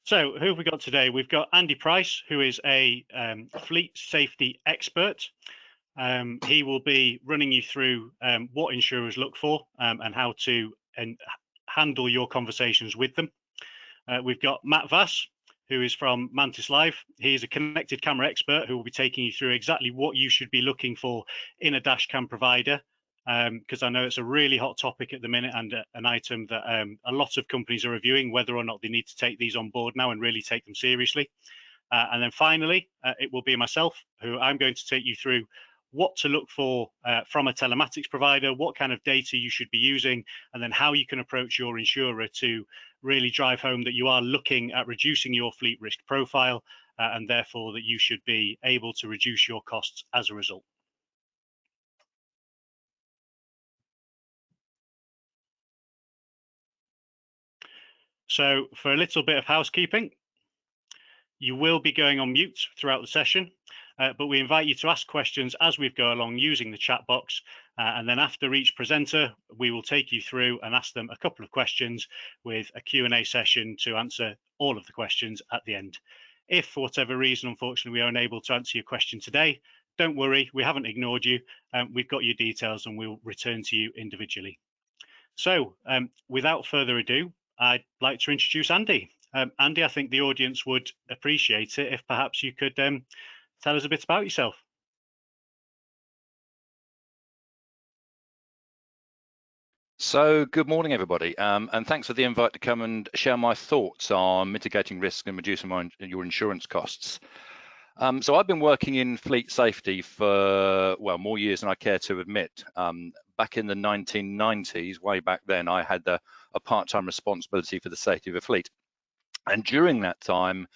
So who have we got today? We've got Andy Price, who is a fleet safety expert. He will be running you through what insurers look for and how to handle your conversations with them. We've got Matt Vass, who is from MANTIS Live. He's a connected camera expert who will be taking you through exactly what you should be looking for in a dash cam provider, because I know it's a really hot topic at the minute and an item that a lot of companies are reviewing, whether or not they need to take these on board now and really take them seriously. And then finally, it will be myself, who I'm going to take you through what to look for from a telematics provider, what kind of data you should be using, and then how you can approach your insurer to really drive home that you are looking at reducing your fleet risk profile and therefore that you should be able to reduce your costs as a result. So for a little bit of housekeeping, you will be going on mute throughout the session, but we invite you to ask questions as we go along using the chat box. And then after each presenter, we will take you through and ask them a couple of questions with a Q&A session to answer all of the questions at the end. If for whatever reason, unfortunately, we are unable to answer your question today, don't worry, we haven't ignored you. We've got your details and we'll return to you individually. So without further ado, I'd like to introduce Andy. Andy, I think the audience would appreciate it if perhaps you could tell us a bit about yourself. So good morning, everybody, and thanks for the invite to come and share my thoughts on mitigating risk and reducing your insurance costs. So I've been working in fleet safety for, well, more years than I care to admit. Back in the 1990s, way back then, I had a part-time responsibility for the safety of a fleet. And during that time,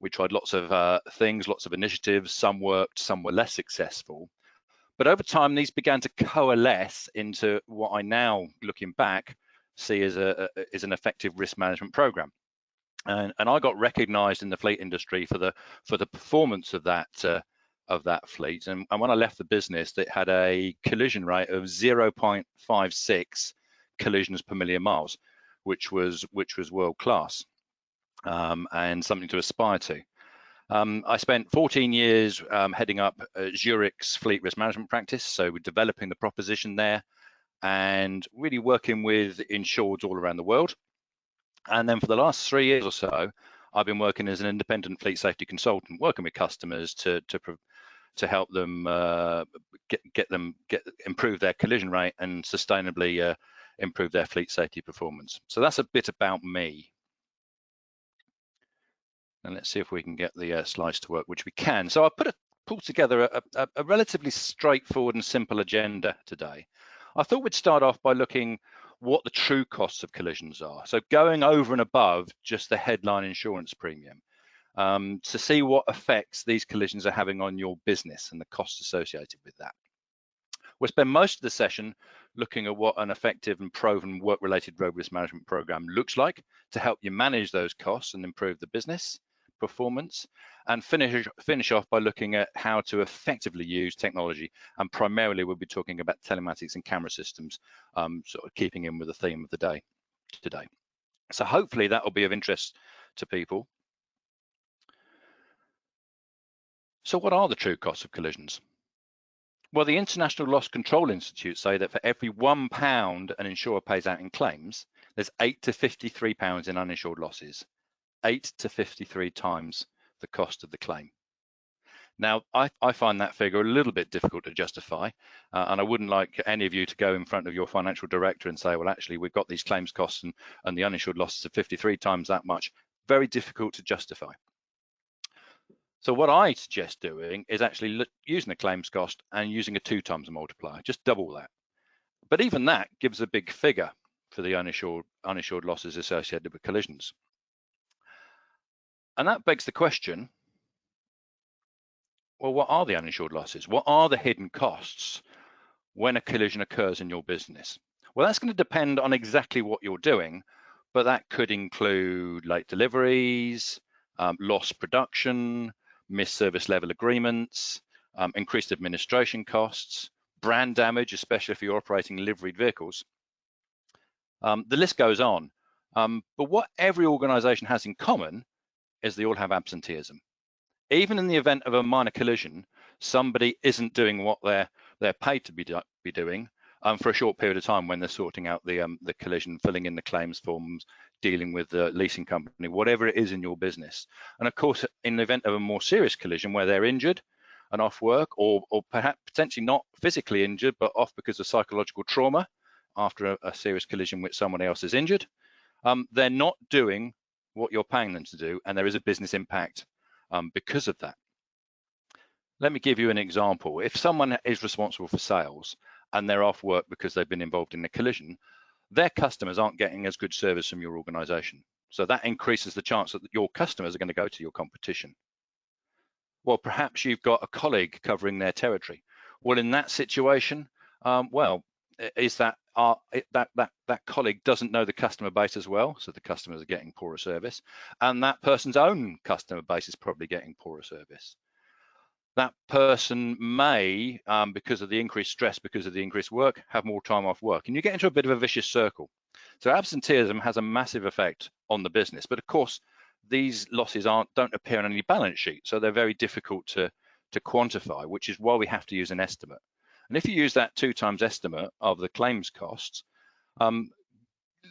we tried lots of things, lots of initiatives. Some worked, some were less successful. But over time, these began to coalesce into what I now, looking back, see as an effective risk management program. And I got recognised in the fleet industry for the performance of that fleet. And when I left the business, it had a collision rate of 0.56 collisions per million miles, which was world class and something to aspire to. I spent 14 years heading up Zurich's fleet risk management practice, so we're developing the proposition there and really working with insureds all around the world. And then for the last 3 years or so, I've been working as an independent fleet safety consultant, working with customers to help them improve their collision rate and sustainably improve their fleet safety performance. So that's a bit about me. And let's see if we can get the slides to work, which we can. So I pulled together a relatively straightforward and simple agenda today. I thought we'd start off by looking what the true costs of collisions are. So going over and above just the headline insurance premium to see what effects these collisions are having on your business and the costs associated with that. We'll spend most of the session looking at what an effective and proven work-related road risk management program looks like to help you manage those costs and improve the business performance, and finish off by looking at how to effectively use technology, and primarily we'll be talking about telematics and camera systems, sort of keeping in with the theme of the day today. So hopefully that will be of interest to people. So what are the true costs of collisions? Well, the International Loss Control Institute say that for every £1 an insurer pays out in claims, there's £8 to £53 in uninsured losses. 8 to 53 times the cost of the claim. Now, I find that figure a little bit difficult to justify, and I wouldn't like any of you to go in front of your financial director and say, well, actually, we've got these claims costs and the uninsured losses are 53 times that much. Very difficult to justify. So what I suggest doing is actually using the claims cost and using a 2 times multiplier, just double that. But even that gives a big figure for the uninsured losses associated with collisions. And that begs the question, well, what are the uninsured losses? What are the hidden costs when a collision occurs in your business? Well, that's going to depend on exactly what you're doing, but that could include late deliveries, lost production, missed service level agreements, increased administration costs, brand damage, especially if you're operating liveried vehicles. The list goes on. But what every organization has in common is they all have absenteeism. Even in the event of a minor collision, somebody isn't doing what they're paid to be doing for a short period of time when they're sorting out the collision, filling in the claims forms, dealing with the leasing company, whatever it is in your business. And of course, in the event of a more serious collision where they're injured and off work, or perhaps potentially not physically injured, but off because of psychological trauma after a serious collision with someone else is injured, they're not doing what you're paying them to do, and there is a business impact because of that. Let me give you an example. If someone is responsible for sales and they're off work because they've been involved in a collision, their customers aren't getting as good service from your organization. So that increases the chance that your customers are going to go to your competition. Well, perhaps you've got a colleague covering their territory. Well, in that situation, is that colleague doesn't know the customer base as well, so the customers are getting poorer service, and that person's own customer base is probably getting poorer service. That person may, because of the increased stress, because of the increased work, have more time off work, and you get into a bit of a vicious circle. So absenteeism has a massive effect on the business, but of course these losses don't appear on any balance sheet, so they're very difficult to quantify, which is why we have to use an estimate. And if you use that 2 times estimate of the claims costs,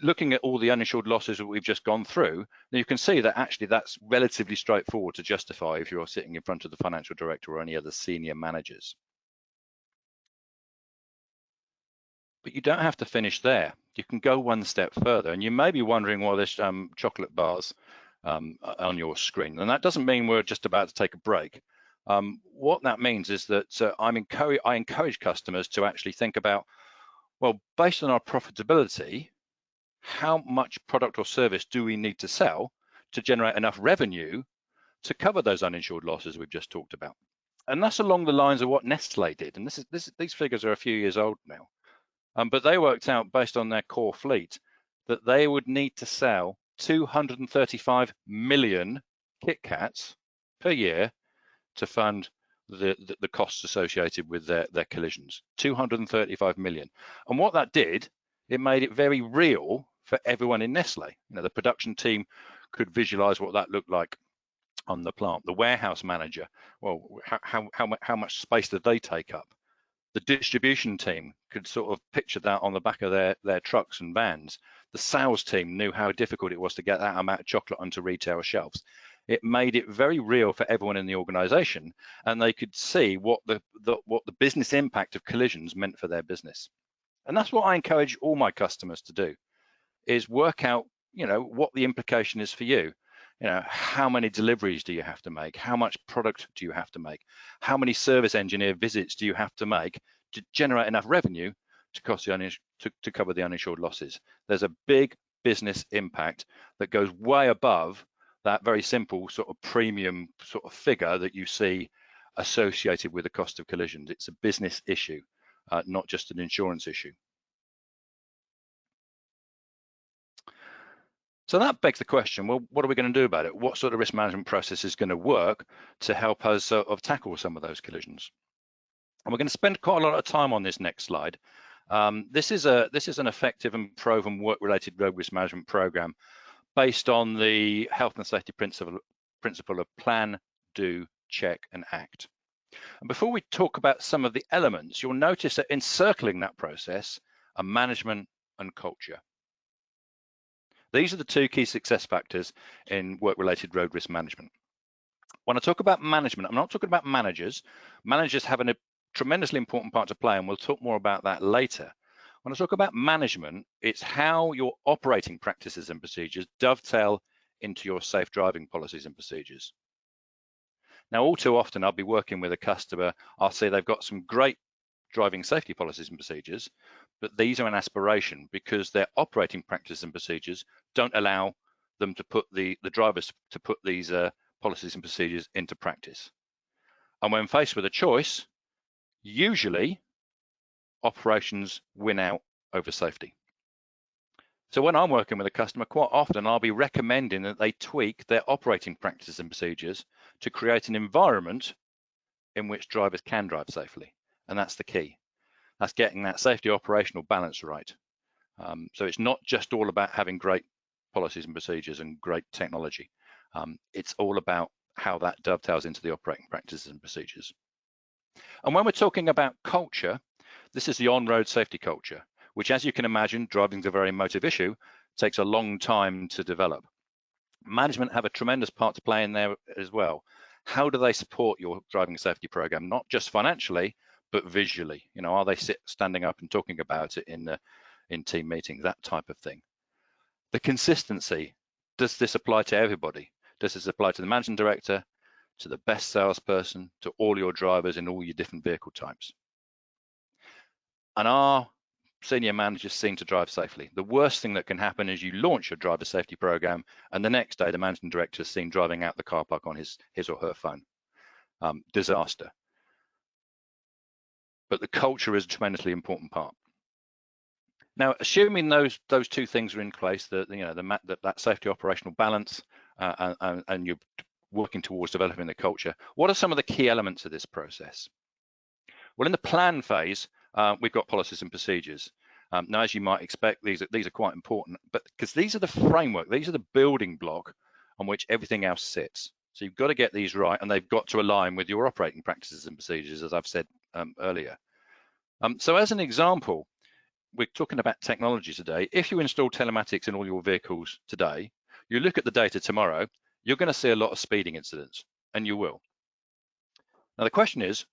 looking at all the uninsured losses that we've just gone through, then you can see that actually that's relatively straightforward to justify if you're sitting in front of the financial director or any other senior managers. But you don't have to finish there. You can go one step further, and you may be wondering why there's chocolate bars on your screen, and that doesn't mean we're just about to take a break. What that means is that I encourage customers to actually think about, well, based on our profitability, how much product or service do we need to sell to generate enough revenue to cover those uninsured losses we've just talked about? And that's along the lines of what Nestle did. And these figures are a few years old now, but they worked out based on their core fleet that they would need to sell 235 million Kit Kats per year to fund the costs associated with their collisions. 235 million. And what that did, it made it very real for everyone in Nestle. You know, the production team could visualize what that looked like on the plant. The warehouse manager, well, how much space did they take up? The distribution team could sort of picture that on the back of their trucks and vans. The sales team knew how difficult it was to get that amount of chocolate onto retail shelves. It made it very real for everyone in the organization, and they could see what the business impact of collisions meant for their business. And that's what I encourage all my customers to do, is work out, you know, what the implication is for you. You know, how many deliveries do you have to make? How much product do you have to make? How many service engineer visits do you have to make to generate enough revenue to cover the uninsured losses? There's a big business impact that goes way above that very simple sort of premium sort of figure that you see associated with the cost of collisions. It's a business issue, not just an insurance issue. So that begs the question, well, what are we going to do about it? What sort of risk management process is going to work to help us tackle some of those collisions? And we're going to spend quite a lot of time on this next slide. This is an effective and proven work-related road risk management program based on the health and safety principle of plan, do, check, and act. And before we talk about some of the elements, you'll notice that encircling that process are management and culture. These are the 2 key success factors in work-related road risk management. When I talk about management, I'm not talking about managers. Managers have a tremendously important part to play, and we'll talk more about that later. When I talk about management, it's how your operating practices and procedures dovetail into your safe driving policies and procedures. Now, all too often, I'll be working with a customer, I'll say they've got some great driving safety policies and procedures, but these are an aspiration because their operating practices and procedures don't allow them to put the drivers to put these policies and procedures into practice. And when faced with a choice, usually operations win out over safety. So when I'm working with a customer, quite often I'll be recommending that they tweak their operating practices and procedures to create an environment in which drivers can drive safely. And that's the key. That's getting that safety operational balance right. So it's not just all about having great policies and procedures and great technology. It's all about how that dovetails into the operating practices and procedures. And when we're talking about culture, this is the on-road safety culture, which, as you can imagine, driving is a very emotive issue, takes a long time to develop. Management have a tremendous part to play in there as well. How do they support your driving safety program, not just financially, but visually? You know, are they standing up and talking about it in team meetings, that type of thing? The consistency, does this apply to everybody? Does this apply to the managing director, to the best salesperson, to all your drivers in all your different vehicle types? And our senior managers seem to drive safely. The worst thing that can happen is you launch your driver safety program, and the next day the managing director is seen driving out the car park on his or her phone. Disaster. But the culture is a tremendously important part. Now, assuming those two things are in place, that safety operational balance, and you're working towards developing the culture, what are some of the key elements of this process? Well, in the plan phase, we've got policies and procedures. Now, as you might expect, these are quite important, but because these are the framework, these are the building block on which everything else sits. So you've got to get these right, and they've got to align with your operating practices and procedures, as I've said earlier. So as an example, we're talking about technology today. If you install telematics in all your vehicles today, you look at the data tomorrow, you're going to see a lot of speeding incidents, and you will. Now, the question is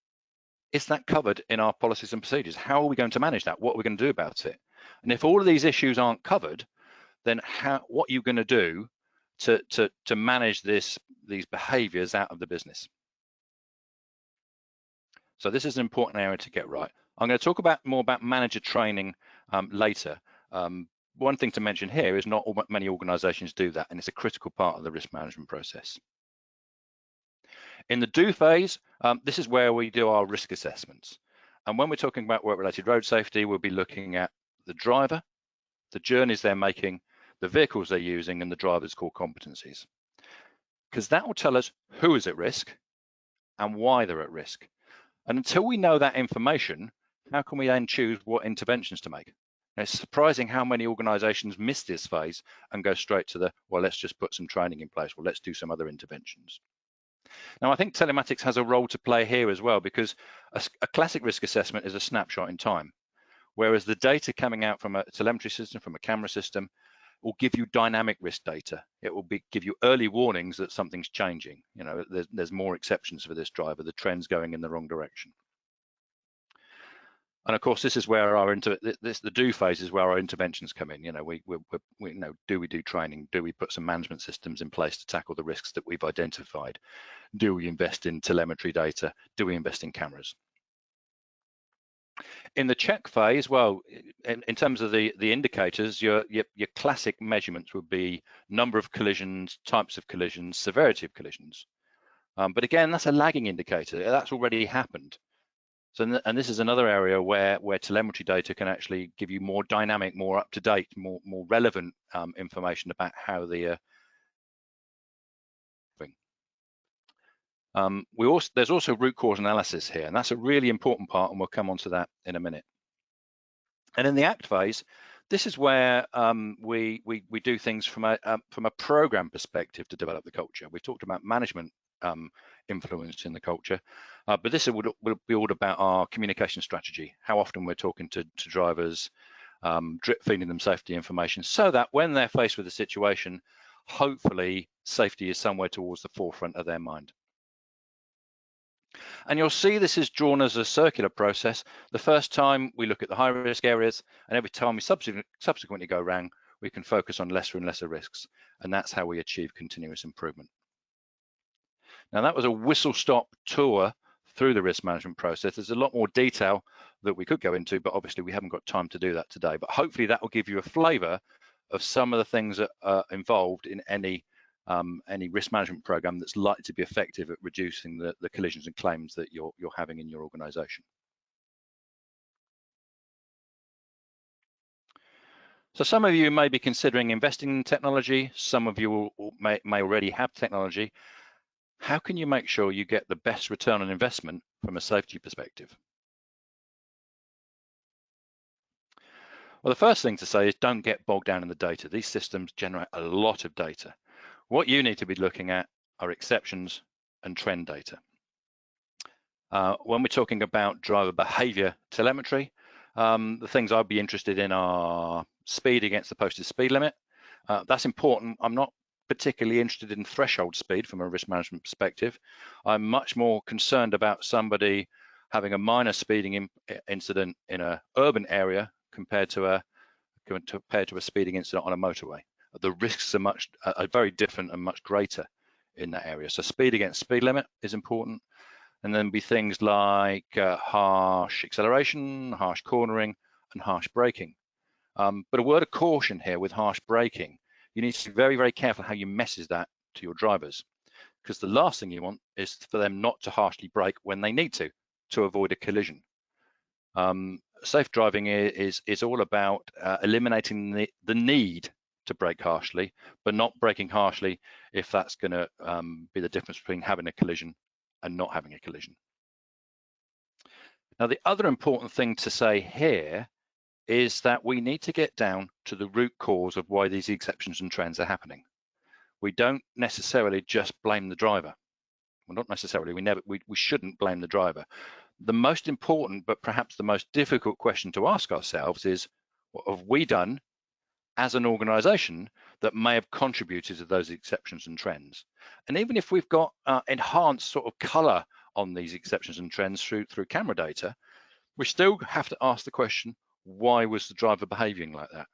that covered in our policies and procedures? How are we going to manage that? What are we going to do about it? And if all of these issues aren't covered, then what are you going to do to manage these behaviors out of the business? So this is an important area to get right. I'm going to talk more about manager training later. One thing to mention here is not many organizations do that, and it's a critical part of the risk management process. In the do phase, this is where we do our risk assessments. And when we're talking about work-related road safety, we'll be looking at the driver, the journeys they're making, the vehicles they're using, and the driver's core competencies. Because that will tell us who is at risk and why they're at risk. And until we know that information, how can we then choose what interventions to make? And it's surprising how many organizations miss this phase and go straight to well, let's just put some training in place, well, let's do some other interventions. Now, I think telematics has a role to play here as well, because a classic risk assessment is a snapshot in time, whereas the data coming out from a telemetry system, from a camera system, will give you dynamic risk data. It will give you early warnings that something's changing. You know, there's more exceptions for this driver, the trend's going in the wrong direction. And of course, this is where the do phase is where our interventions come in. You know, we do we do training? Do we put some management systems in place to tackle the risks that we've identified? Do we invest in telemetry data? Do we invest in cameras? In the check phase, well, in terms of the indicators, your classic measurements would be number of collisions, types of collisions, severity of collisions. But again, that's a lagging indicator. That's already happened. So, and this is another area where telemetry data can actually give you more dynamic, more up-to-date, more relevant information about how the there's also root cause analysis here, and that's a really important part, and we'll come on to that in a minute. And in the act phase, this is where we do things from a program perspective to develop the culture. We've talked about management influence in the culture, but this will be all about our communication strategy, how often we're talking to drivers, drip feeding them safety information, so that when they're faced with a situation, hopefully safety is somewhere towards the forefront of their mind. And you'll see this is drawn as a circular process. The first time we look at the high risk areas, and every time we subsequently go around, we can focus on lesser and lesser risks, and that's how we achieve continuous improvement. Now, that was a whistle-stop tour through the risk management process. There's a lot more detail that we could go into, but obviously we haven't got time to do that today. But hopefully that will give you a flavor of some of the things that are involved in any risk management program that's likely to be effective at reducing the collisions and claims that you're having in your organization. So some of you may be considering investing in technology. Some of you may already have technology. How can you make sure you get the best return on investment from a safety perspective? Well, the first thing to say is don't get bogged down in the data. These systems generate a lot of data. What you need to be looking at are exceptions and trend data. When we're talking about driver behavior telemetry, the things I'd be interested in are speed against the posted speed limit. That's important. I'm not particularly interested in threshold speed from a risk management perspective. I'm much more concerned about somebody having a minor speeding incident in an urban area compared to a speeding incident on a motorway. The risks are very different and much greater in that area. So speed against speed limit is important. And then be things like harsh acceleration, harsh cornering, and harsh braking. But a word of caution here with harsh braking. You need to be very, very careful how you message that to your drivers, because the last thing you want is for them not to harshly brake when they need to avoid a collision. Safe driving is all about eliminating the need to brake harshly, but not braking harshly if that's going to be the difference between having a collision and not having a collision. Now, the other important thing to say here is that we need to get down to the root cause of why these exceptions and trends are happening. We don't necessarily just blame the driver. Well, not necessarily, we shouldn't blame the driver. The most important, but perhaps the most difficult question to ask ourselves is, what have we done as an organization that may have contributed to those exceptions and trends? And even if we've got enhanced sort of color on these exceptions and trends through camera data, we still have to ask the question, why was the driver behaving like that?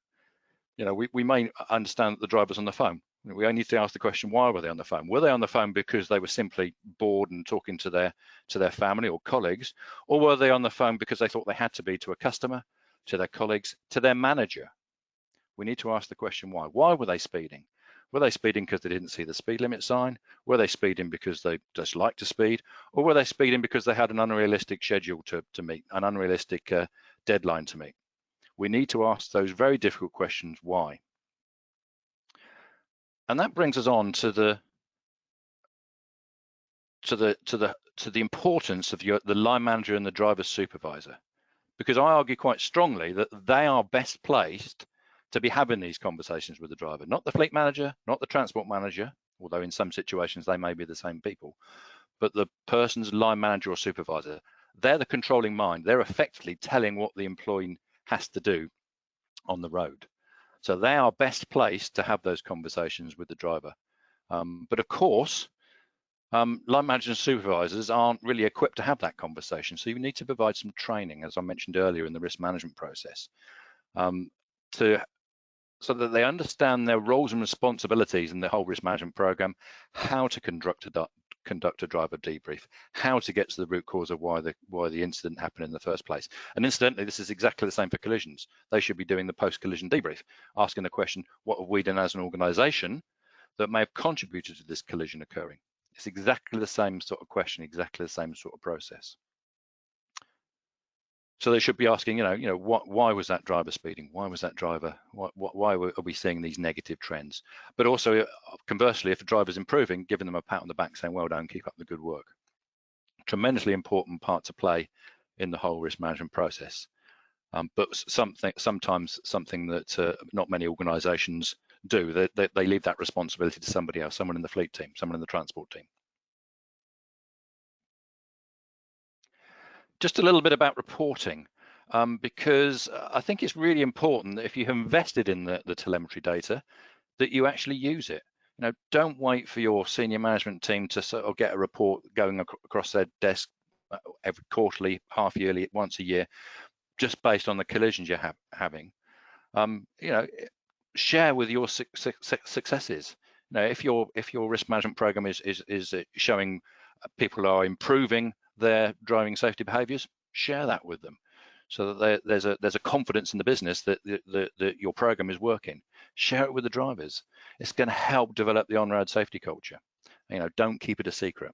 You know, we may understand that the driver's on the phone. We only need to ask the question, why were they on the phone? Were they on the phone because they were simply bored and talking to their family or colleagues, or were they on the phone because they thought they had to be to a customer, to their colleagues, to their manager? We need to ask the question, why? Why were they speeding? Were they speeding because they didn't see the speed limit sign? Were they speeding because they just like to speed? Or were they speeding because they had an unrealistic schedule to meet, an unrealistic deadline to meet? We need to ask those very difficult questions, why? And that brings us on to the importance of the line manager and the driver supervisor, because I argue quite strongly that they are best placed to be having these conversations with the driver, not the fleet manager, not the transport manager, although in some situations they may be the same people, but the person's line manager or supervisor. They're the controlling mind. They're effectively telling what the employee has to do on the road. So they are best placed to have those conversations with the driver. But of course, line managers and supervisors aren't really equipped to have that conversation. So you need to provide some training, as I mentioned earlier in the risk management process, so that they understand their roles and responsibilities in the whole risk management program, how to conduct a driver debrief, how to get to the root cause of why the incident happened in the first place. And incidentally, this is exactly the same for collisions. They should be doing the post-collision debrief, asking the question, what have we done as an organization that may have contributed to this collision occurring? It's exactly the same sort of question, exactly the same sort of process. So they should be asking, why was that driver speeding? Why was that driver? Why are we seeing these negative trends? But also, conversely, if a driver's improving, giving them a pat on the back, saying, "Well done, keep up the good work." Tremendously important part to play in the whole risk management process. But sometimes something that not many organisations do. They leave that responsibility to somebody else, someone in the fleet team, someone in the transport team. Just a little bit about reporting, because I think it's really important that if you have invested in the telemetry data, that you actually use it. Don't wait for your senior management team to sort of get a report going across their desk every quarterly, half yearly, once a year, just based on the collisions you're having. Share with your successes. If your risk management program is showing people are improving their driving safety behaviors, share that with them, so that there's a confidence in the business that your program is working. Share it with the drivers. It's going to help develop the on-road safety culture. Don't keep it a secret.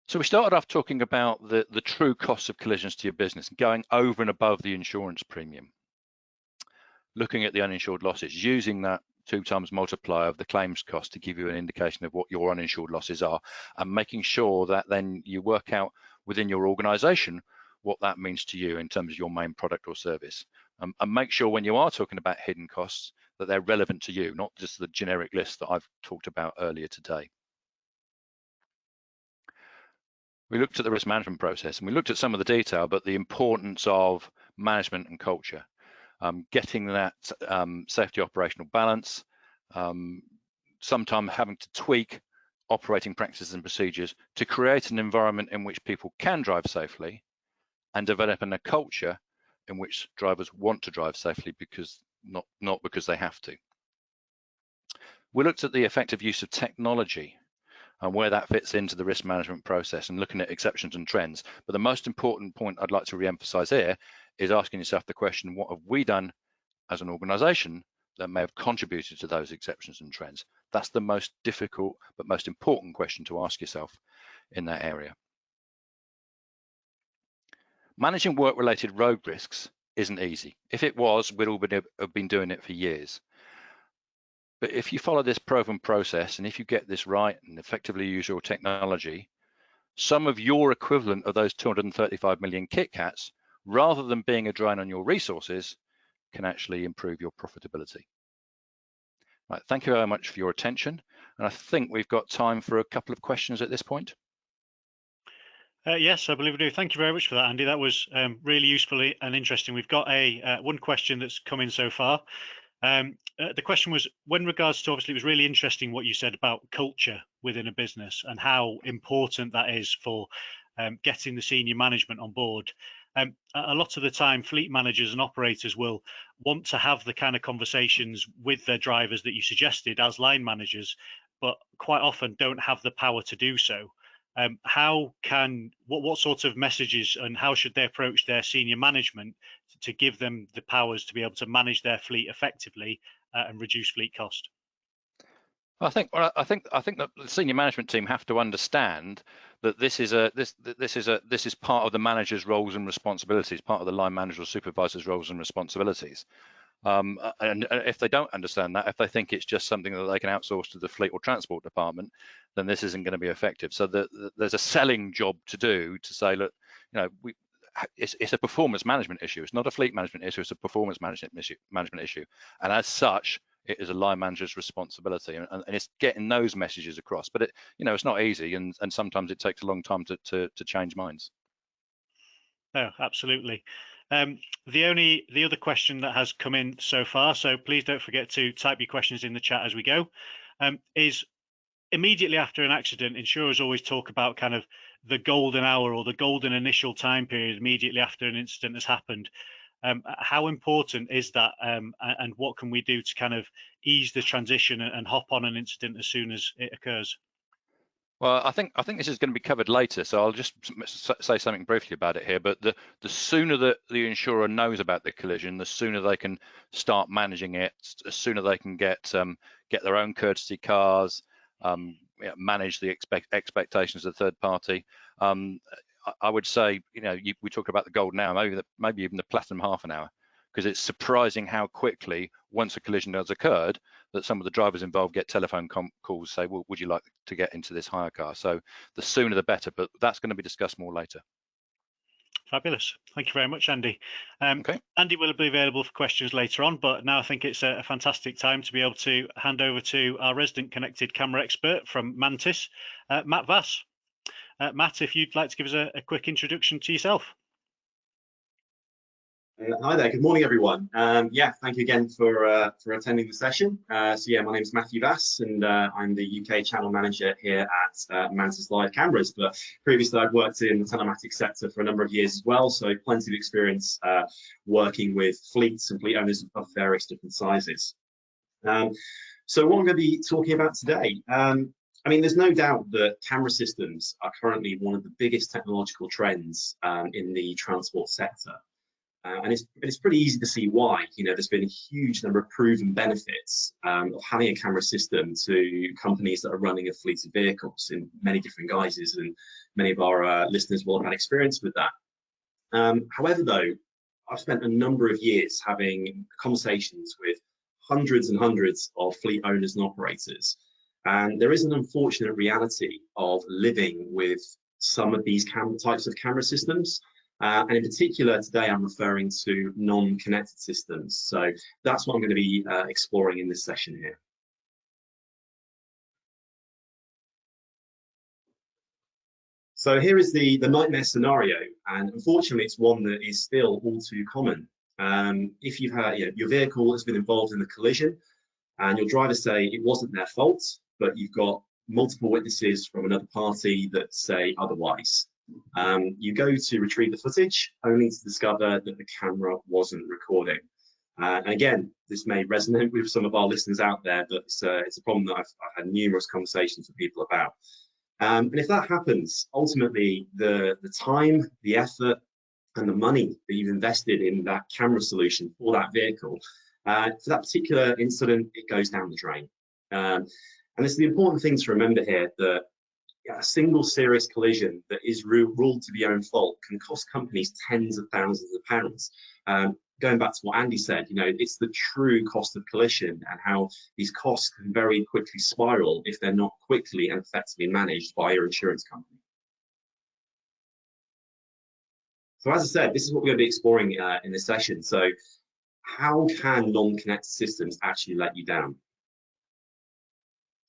So we started off talking about the true costs of collisions to your business, going over and above the insurance premium. Looking at the uninsured losses, using that 2x multiplier of the claims cost to give you an indication of what your uninsured losses are, and making sure that then you work out within your organization what that means to you in terms of your main product or service. and make sure when you are talking about hidden costs that they're relevant to you, not just the generic list that I've talked about earlier today. We looked at the risk management process and we looked at some of the detail, but the importance of management and culture, getting that safety operational balance, sometimes having to tweak operating practices and procedures to create an environment in which people can drive safely, and developing a culture in which drivers want to drive safely because not because they have to. We looked at the effective use of technology and where that fits into the risk management process and looking at exceptions and trends. But the most important point I'd like to re-emphasize here is asking yourself the question, what have we done as an organization that may have contributed to those exceptions and trends? That's the most difficult but most important question to ask yourself in that area. Managing work-related road risks isn't easy. If it was, we'd all have been doing it for years. But if you follow this proven process and if you get this right and effectively use your technology, some of your equivalent of those 235 million 𝐾𝐽𝐻, rather than being a drain on your resources, can actually improve your profitability. Right, thank you very much for your attention. And I think we've got time for a couple of questions at this point. Yes, I believe we do. Thank you very much for that, Andy. That was really useful and interesting. We've got one question that's come in so far. The question was, when regards to, obviously, it was really interesting what you said about culture within a business and how important that is for getting the senior management on board. A lot of the time, fleet managers and operators will want to have the kind of conversations with their drivers that you suggested as line managers, but quite often don't have the power to do so. What sort of messages and how should they approach their senior management to give them the powers to be able to manage their fleet effectively and reduce fleet cost? I think that the senior management team have to understand that this is part of the manager's roles and responsibilities, part of the line manager or supervisor's roles and responsibilities. And if they don't understand that, if they think it's just something that they can outsource to the fleet or transport department, then this isn't going to be effective. So there's a selling job to do to say, look, it's a performance management issue. It's not a fleet management issue. It's a performance management issue. And as such, it is a line manager's responsibility. And it's getting those messages across. But it's not easy, and sometimes it takes a long time to change minds. No, absolutely. The other question that has come in so far, so please don't forget to type your questions in the chat as we go, is immediately after an accident, insurers always talk about kind of the golden hour or the golden initial time period immediately after an incident has happened. How important is that, and what can we do to kind of ease the transition and hop on an incident as soon as it occurs? Well, I think this is going to be covered later, so I'll just say something briefly about it here. But the sooner that the insurer knows about the collision, the sooner they can start managing it, the sooner they can get their own courtesy cars, manage the expectations of the third party. I would say, we talk about the golden hour, maybe even the platinum half an hour, because it's surprising how quickly, once a collision has occurred, that some of the drivers involved get telephone calls, say, well, would you like to get into this hire car? So the sooner the better, but that's going to be discussed more later. Fabulous. Thank you very much, Andy. Okay. Andy will be available for questions later on, but now I think it's a fantastic time to be able to hand over to our resident connected camera expert from Mantis, Matt Vass. Matt, if you'd like to give us a quick introduction to yourself. Hi there, good morning everyone. Thank you again for attending the session. My name is Matthew Vass and I'm the UK channel manager here at Mantis Live Cameras, but previously I've worked in the telematics sector for a number of years as well, so plenty of experience working with fleets and fleet owners of various different sizes. So what I'm going to be talking about today, there's no doubt that camera systems are currently one of the biggest technological trends in the transport sector. And it's pretty easy to see why. There's been a huge number of proven benefits of having a camera system to companies that are running a fleet of vehicles in many different guises, and many of our listeners will have had experience with that. However, though, I've spent a number of years having conversations with hundreds and hundreds of fleet owners and operators, and there is an unfortunate reality of living with some of these types of camera systems. And in particular, today I'm referring to non-connected systems. So that's what I'm going to be exploring in this session here. So here is the nightmare scenario, and unfortunately it's one that is still all too common. If you've had, your vehicle has been involved in a collision and your driver say it wasn't their fault, but you've got multiple witnesses from another party that say otherwise. You go to retrieve the footage only to discover that the camera wasn't recording. And again, this may resonate with some of our listeners out there, but it's a problem that I've had numerous conversations with people about. And if that happens, ultimately the time, the effort, and the money that you've invested in that camera solution for that vehicle, for that particular incident, it goes down the drain. And it's the important thing to remember here that a single serious collision that is ruled to be your own fault can cost companies tens of thousands of pounds. Going back to what Andy said, it's the true cost of collision and how these costs can very quickly spiral if they're not quickly and effectively managed by your insurance company. So as I said, this is what we're going to be exploring in this session. So how can non-connected systems actually let you down?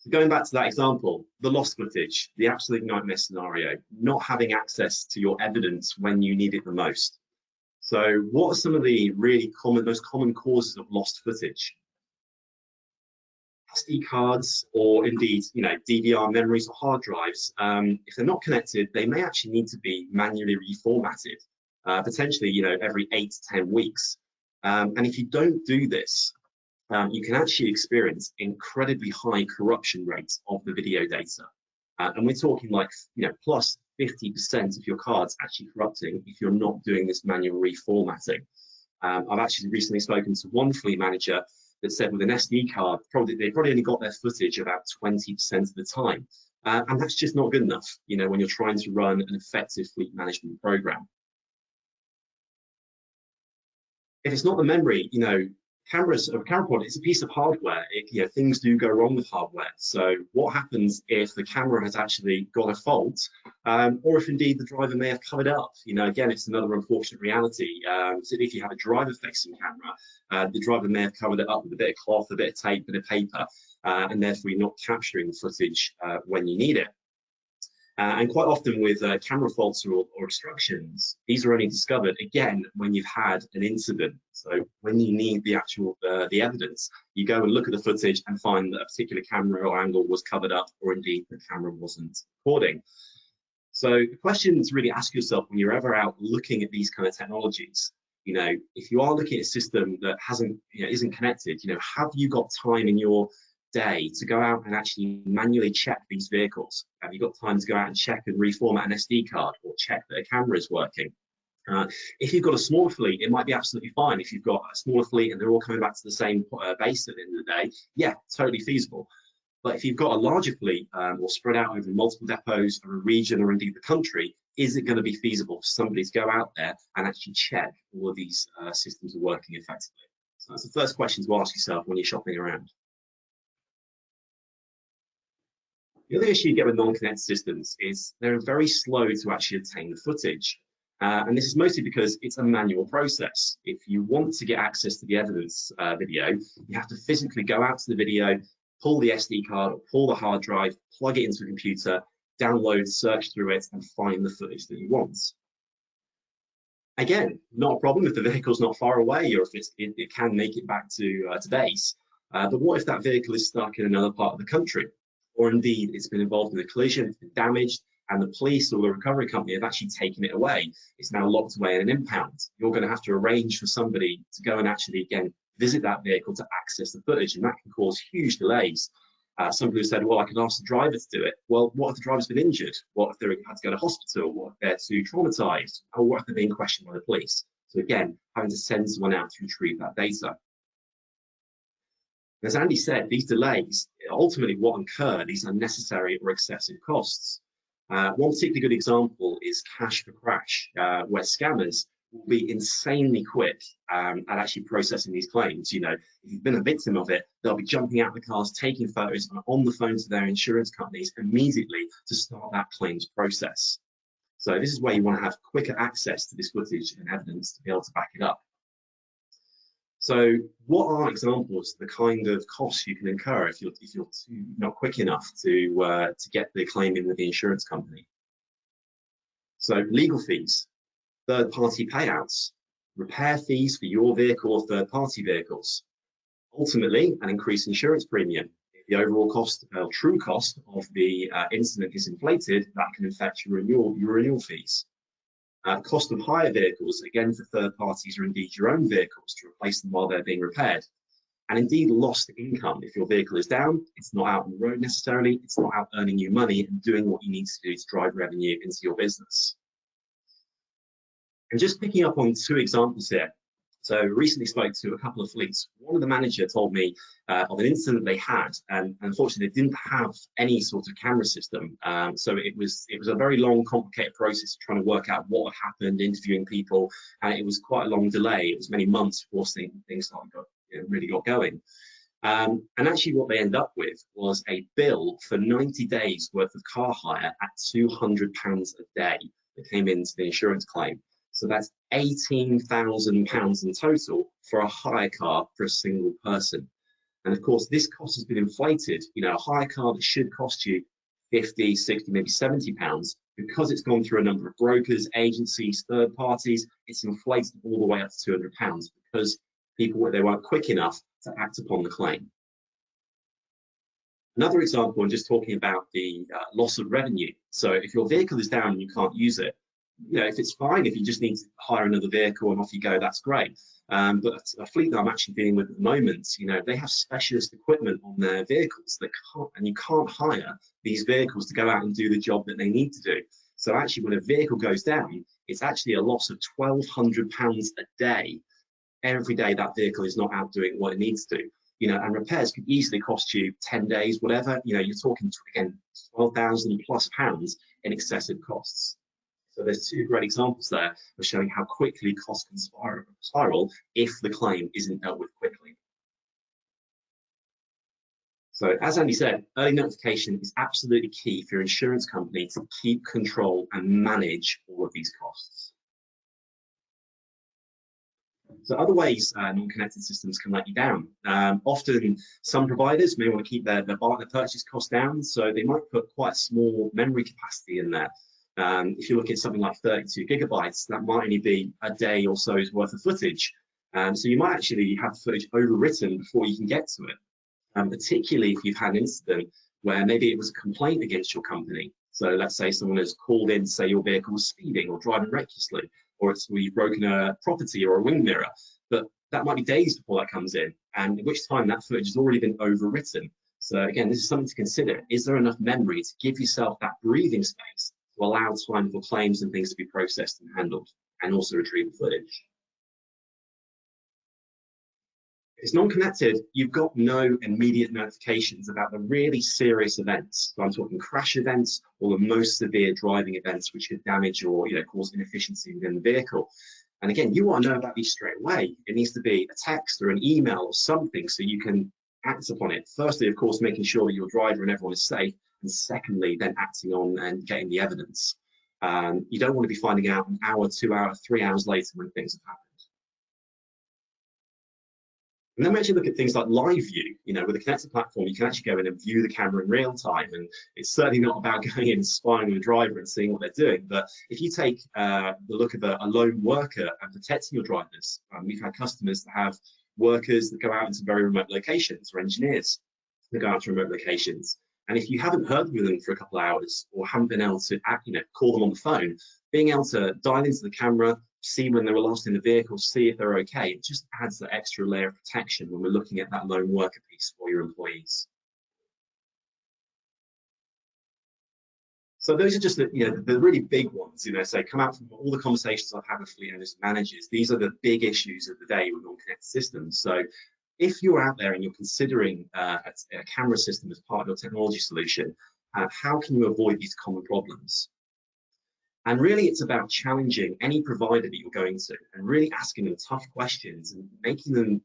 So going back to that example, the lost footage, the absolute nightmare scenario, not having access to your evidence when you need it the most. So what are some of the really most common causes of lost footage? SD cards, or indeed, DVR memories or hard drives, if they're not connected, they may actually need to be manually reformatted, potentially, every 8 to 10 weeks. And if you don't do this, you can actually experience incredibly high corruption rates of the video data. And we're talking like, plus 50% of your cards actually corrupting if you're not doing this manual reformatting. I've actually recently spoken to one fleet manager that said with an SD card, they probably only got their footage about 20% of the time. And that's just not good enough, when you're trying to run an effective fleet management program. If it's not the memory, camera pod is a piece of hardware. Things do go wrong with hardware. So what happens if the camera has actually got a fault, or if indeed the driver may have covered up? Again, it's another unfortunate reality. So if you have a driver-facing camera, the driver may have covered it up with a bit of cloth, a bit of tape, a bit of paper, and therefore you're not capturing the footage when you need it. And quite often with camera faults or obstructions, these are only discovered, again, when you've had an incident. So when you need the actual the evidence, you go and look at the footage and find that a particular camera or angle was covered up, or indeed the camera wasn't recording. So the question to really ask yourself when you're ever out looking at these kind of technologies, if you are looking at a system that isn't connected, have you got time in your day to go out and actually manually check these vehicles? Have you got time to go out and check and reformat an SD card, or check that a camera is working? If you've got a smaller fleet, it might be absolutely fine. If you've got a smaller fleet and they're all coming back to the same base at the end of the day, yeah, totally feasible. But if you've got a larger fleet or spread out over multiple depots or a region or indeed the country, is it going to be feasible for somebody to go out there and actually check all of these systems are working effectively? So that's the first question to ask yourself when you're shopping around. The other issue you get with non-connected systems is they're very slow to actually obtain the footage. And this is mostly because it's a manual process. If you want to get access to the evidence video, you have to physically go out to the video, pull the SD card or pull the hard drive, plug it into a computer, download, search through it, and find the footage that you want. Again, not a problem if the vehicle's not far away, or if it can make it back to base. But what if that vehicle is stuck in another part of the country? Or indeed, it's been involved in a collision, it's been damaged, and the police or the recovery company have actually taken it away. It's now locked away in an impound. You're going to have to arrange for somebody to go and actually, again, visit that vehicle to access the footage, and that can cause huge delays. Somebody who said, well, I can ask the driver to do it. Well, what if the driver's been injured? What if they had to go to hospital? What if they're too traumatized? Or what if they're being questioned by the police? So again, having to send someone out to retrieve that data. As Andy said, these delays, ultimately what incur these unnecessary or excessive costs. One particularly good example is cash for crash, where scammers will be insanely quick at actually processing these claims. If you've been a victim of it, they'll be jumping out the cars, taking photos, and on the phone to their insurance companies immediately to start that claims process. So this is where you want to have quicker access to this footage and evidence to be able to back it up. So what are examples of the kind of costs you can incur if you're not quick enough to get the claim in with the insurance company? So legal fees, third-party payouts, repair fees for your vehicle or third-party vehicles. Ultimately, an increased insurance premium. If the overall cost, true cost of the incident is inflated, that can affect your renewal fees. Cost of hire vehicles, again for third parties or indeed your own vehicles to replace them while they're being repaired. And indeed lost income. If your vehicle is down, it's not out on the road necessarily, it's not out earning you money and doing what you need to do to drive revenue into your business. And just picking up on two examples here. So I recently spoke to a couple of fleets. One of the manager told me of an incident they had, and unfortunately they didn't have any sort of camera system. So it was a very long, complicated process trying to work out what had happened, interviewing people, and it was quite a long delay. It was many months before things really got going. And actually what they ended up with was a bill for 90 days worth of car hire at £200 a day that came into the insurance claim. So that's £18,000 in total for a hire car for a single person. And of course, this cost has been inflated. You know, a hire car that should cost you 50, 60, maybe £70, because it's gone through a number of brokers, agencies, third parties, it's inflated all the way up to £200 because they weren't quick enough to act upon the claim. Another example, I'm just talking about the loss of revenue. So if your vehicle is down and you can't use it, you know, if it's fine, if you just need to hire another vehicle and off you go, that's great. But a fleet that I'm actually dealing with at the moment, you know, they have specialist equipment on their vehicles and you can't hire these vehicles to go out and do the job that they need to do. So actually, when a vehicle goes down, it's actually a loss of £1,200 a day. Every day that vehicle is not out doing what it needs to do. You know, and repairs could easily cost you 10 days, whatever. You know, you're talking again £12,000+ in excessive costs. So there's two great examples there of showing how quickly costs can spiral if the claim isn't dealt with quickly. So as Andy said, early notification is absolutely key for your insurance company to keep control and manage all of these costs. So other ways non-connected systems can let you down. Often some providers may want to keep their purchase cost down, so they might put quite a small memory capacity in there. If you look at something like 32 gigabytes, that might only be a day or so's worth of footage. So you might actually have footage overwritten before you can get to it, particularly if you've had an incident where maybe it was a complaint against your company. So let's say someone has called in to say your vehicle was speeding or driving recklessly, or you've broken a property or a wing mirror, but that might be days before that comes in, and at which time that footage has already been overwritten. So again, this is something to consider. Is there enough memory to give yourself that breathing space to allow time for claims and things to be processed and handled, and also retrieve the footage? If it's non-connected, you've got no immediate notifications about the really serious events. So I'm talking crash events or the most severe driving events which could damage or cause inefficiency within the vehicle. And again, you want to know about these straight away. It needs to be a text or an email or something so you can act upon it. Firstly, of course, making sure that your driver and everyone is safe. And secondly, then acting on and getting the evidence. You don't want to be finding out an hour, 2 hours, 3 hours later when things have happened. And then we actually look at things like live view. With a connected platform, you can actually go in and view the camera in real time. And it's certainly not about going in and spying on the driver and seeing what they're doing. But if you take the look of a lone worker and protecting your drivers, we've had customers that have workers that go out into very remote locations, or engineers that go out to remote locations. And if you haven't heard from them for a couple of hours or haven't been able to call them on the phone, being able to dial into the camera, see when they were last in the vehicle, see if they're okay, it just adds that extra layer of protection when we're looking at that lone worker piece for your employees. So those are just the really big ones, so come out from all the conversations I've had with fleet owners and managers. These are the big issues of the day with non-connected systems. So if you're out there and you're considering a camera system as part of your technology solution, how can you avoid these common problems? And really, it's about challenging any provider that you're going to and really asking them tough questions and making them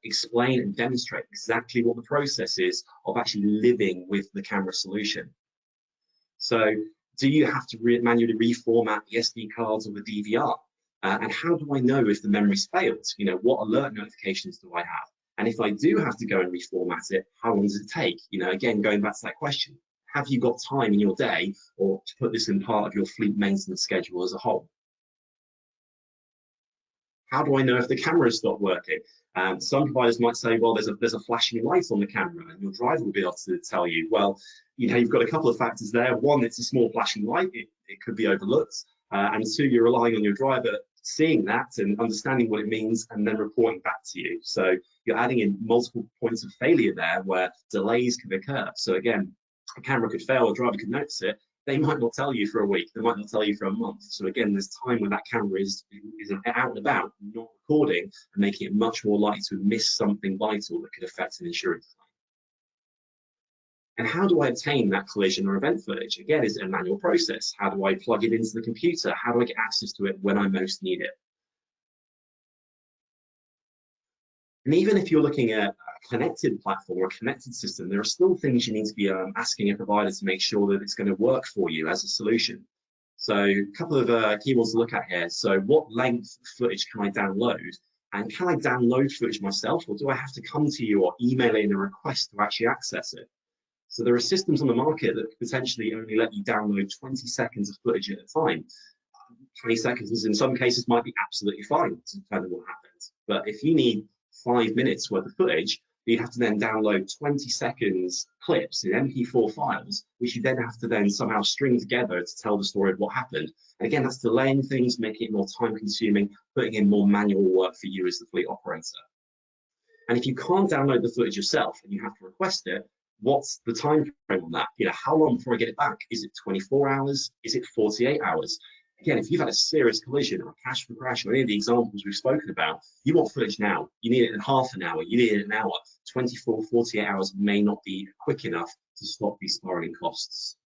explain and demonstrate exactly what the process is of actually living with the camera solution. So Do you have to manually reformat the SD cards or the DVR? And how do I know if the memory's failed? What alert notifications do I have? And if I do have to go and reformat it, how long does it take? Again, going back to that question, have you got time in your day or to put this in part of your fleet maintenance schedule as a whole? How do I know if the camera has stopped working? Some providers might say, well, there's a flashing light on the camera, and your driver will be able to tell you, well, you've got a couple of factors there. One, it's a small flashing light. It could be overlooked. And two, you're relying on your driver seeing that and understanding what it means and then reporting back to you. So you're adding in multiple points of failure there where delays can occur. So again, a camera could fail, a driver could notice it. They might not tell you for a week, they might not tell you for a month. So again, there's time when that camera is out and about, not recording, and making it much more likely to miss something vital that could affect an insurance claim. And how do I obtain that collision or event footage? Again, is it a manual process? How do I plug it into the computer? How do I get access to it when I most need it? And even if you're looking at a connected platform or a connected system, there are still things you need to be asking a provider to make sure that it's going to work for you as a solution. So a couple of keywords to look at here. So what length footage can I download? And can I download footage myself, or do I have to come to you or email in a request to actually access it? So there are systems on the market that could potentially only let you download 20 seconds of footage at a time. 20 seconds in some cases might be absolutely fine, depending on what happens. But if you need 5 minutes worth of footage, you have to then download 20 seconds clips in MP4 files, which you then have to then somehow string together to tell the story of what happened. And again, that's delaying things, making it more time consuming, putting in more manual work for you as the fleet operator. And if you can't download the footage yourself and you have to request it, what's the time frame on that? How long before I get it back? Is it 24 hours? Is it 48 hours? Again, if you've had a serious collision or a cash for crash or any of the examples we've spoken about, you want footage now. You need it in half an hour. You need it in an hour. 24, 48 hours may not be quick enough to stop these spiraling costs.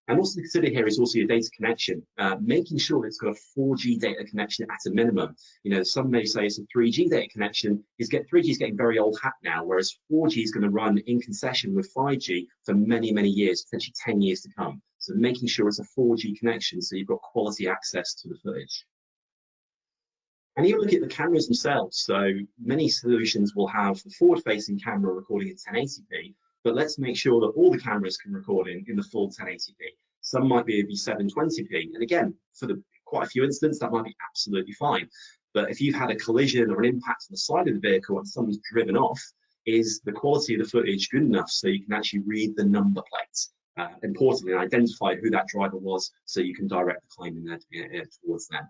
And what's to consider here is also your data connection, making sure that it's got a 4G data connection at a minimum. Some may say it's a 3G data connection. 3G is getting very old hat now, whereas 4G is going to run in concession with 5G for many, many years, potentially 10 years to come. So making sure it's a 4G connection so you've got quality access to the footage. And you look at the cameras themselves. So many solutions will have the forward-facing camera recording in 1080p, but let's make sure that all the cameras can record in the full 1080p. Some might be 720p. And again, for quite a few instances, that might be absolutely fine. But if you've had a collision or an impact on the side of the vehicle and someone's driven off, is the quality of the footage good enough so you can actually read the number plates? Importantly, identify who that driver was so you can direct the claim towards them.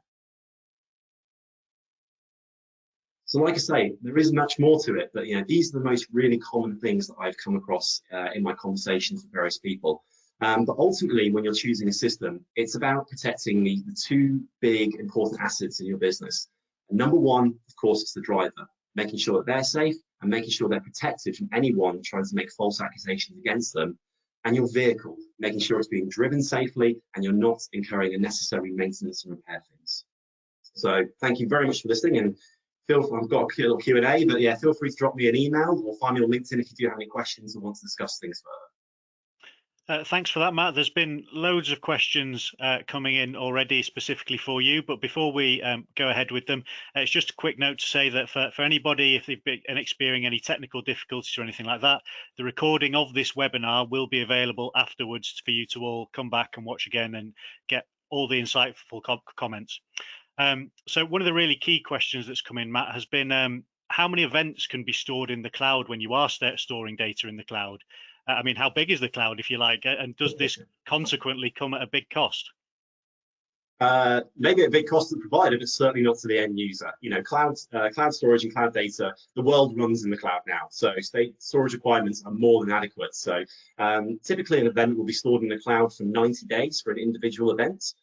So like I say, there is much more to it, but these are the most really common things that I've come across in my conversations with various people. But ultimately, when you're choosing a system, it's about protecting the two big important assets in your business. And number one, of course, is the driver, making sure that they're safe and making sure they're protected from anyone trying to make false accusations against them. And your vehicle, making sure it's being driven safely and you're not incurring unnecessary maintenance and repair fees. So thank you very much for listening, and I've got a little Q&A, but yeah, feel free to drop me an email or find me on LinkedIn if you do have any questions or want to discuss things further. Thanks for that, Matt. There's been loads of questions coming in already specifically for you, but before we go ahead with them, it's just a quick note to say that for anybody, if they've been experiencing any technical difficulties or anything like that, the recording of this webinar will be available afterwards for you to all come back and watch again and get all the insightful comments. So one of the really key questions that's come in, Matt, has been how many events can be stored in the cloud when you are storing data in the cloud? I mean, how big is the cloud, if you like, and does this consequently come at a big cost? Maybe a big cost to the provider, but certainly not to the end user. Cloud storage and cloud data, the world runs in the cloud now. So storage requirements are more than adequate. So typically an event will be stored in the cloud for 90 days for an individual event.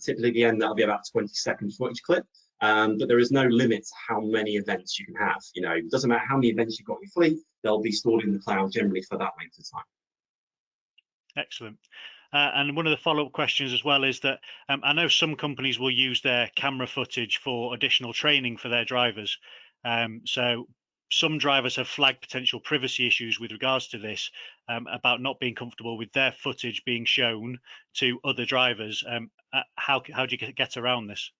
Typically, again, that'll be about a 20-second footage clip. But there is no limit to how many events you can have. It doesn't matter how many events you've got in your fleet, they'll be stored in the cloud generally for that length of time. Excellent. And one of the follow-up questions as well is that I know some companies will use their camera footage for additional training for their drivers. So some drivers have flagged potential privacy issues with regards to this, about not being comfortable with their footage being shown to other drivers. How do you get around this?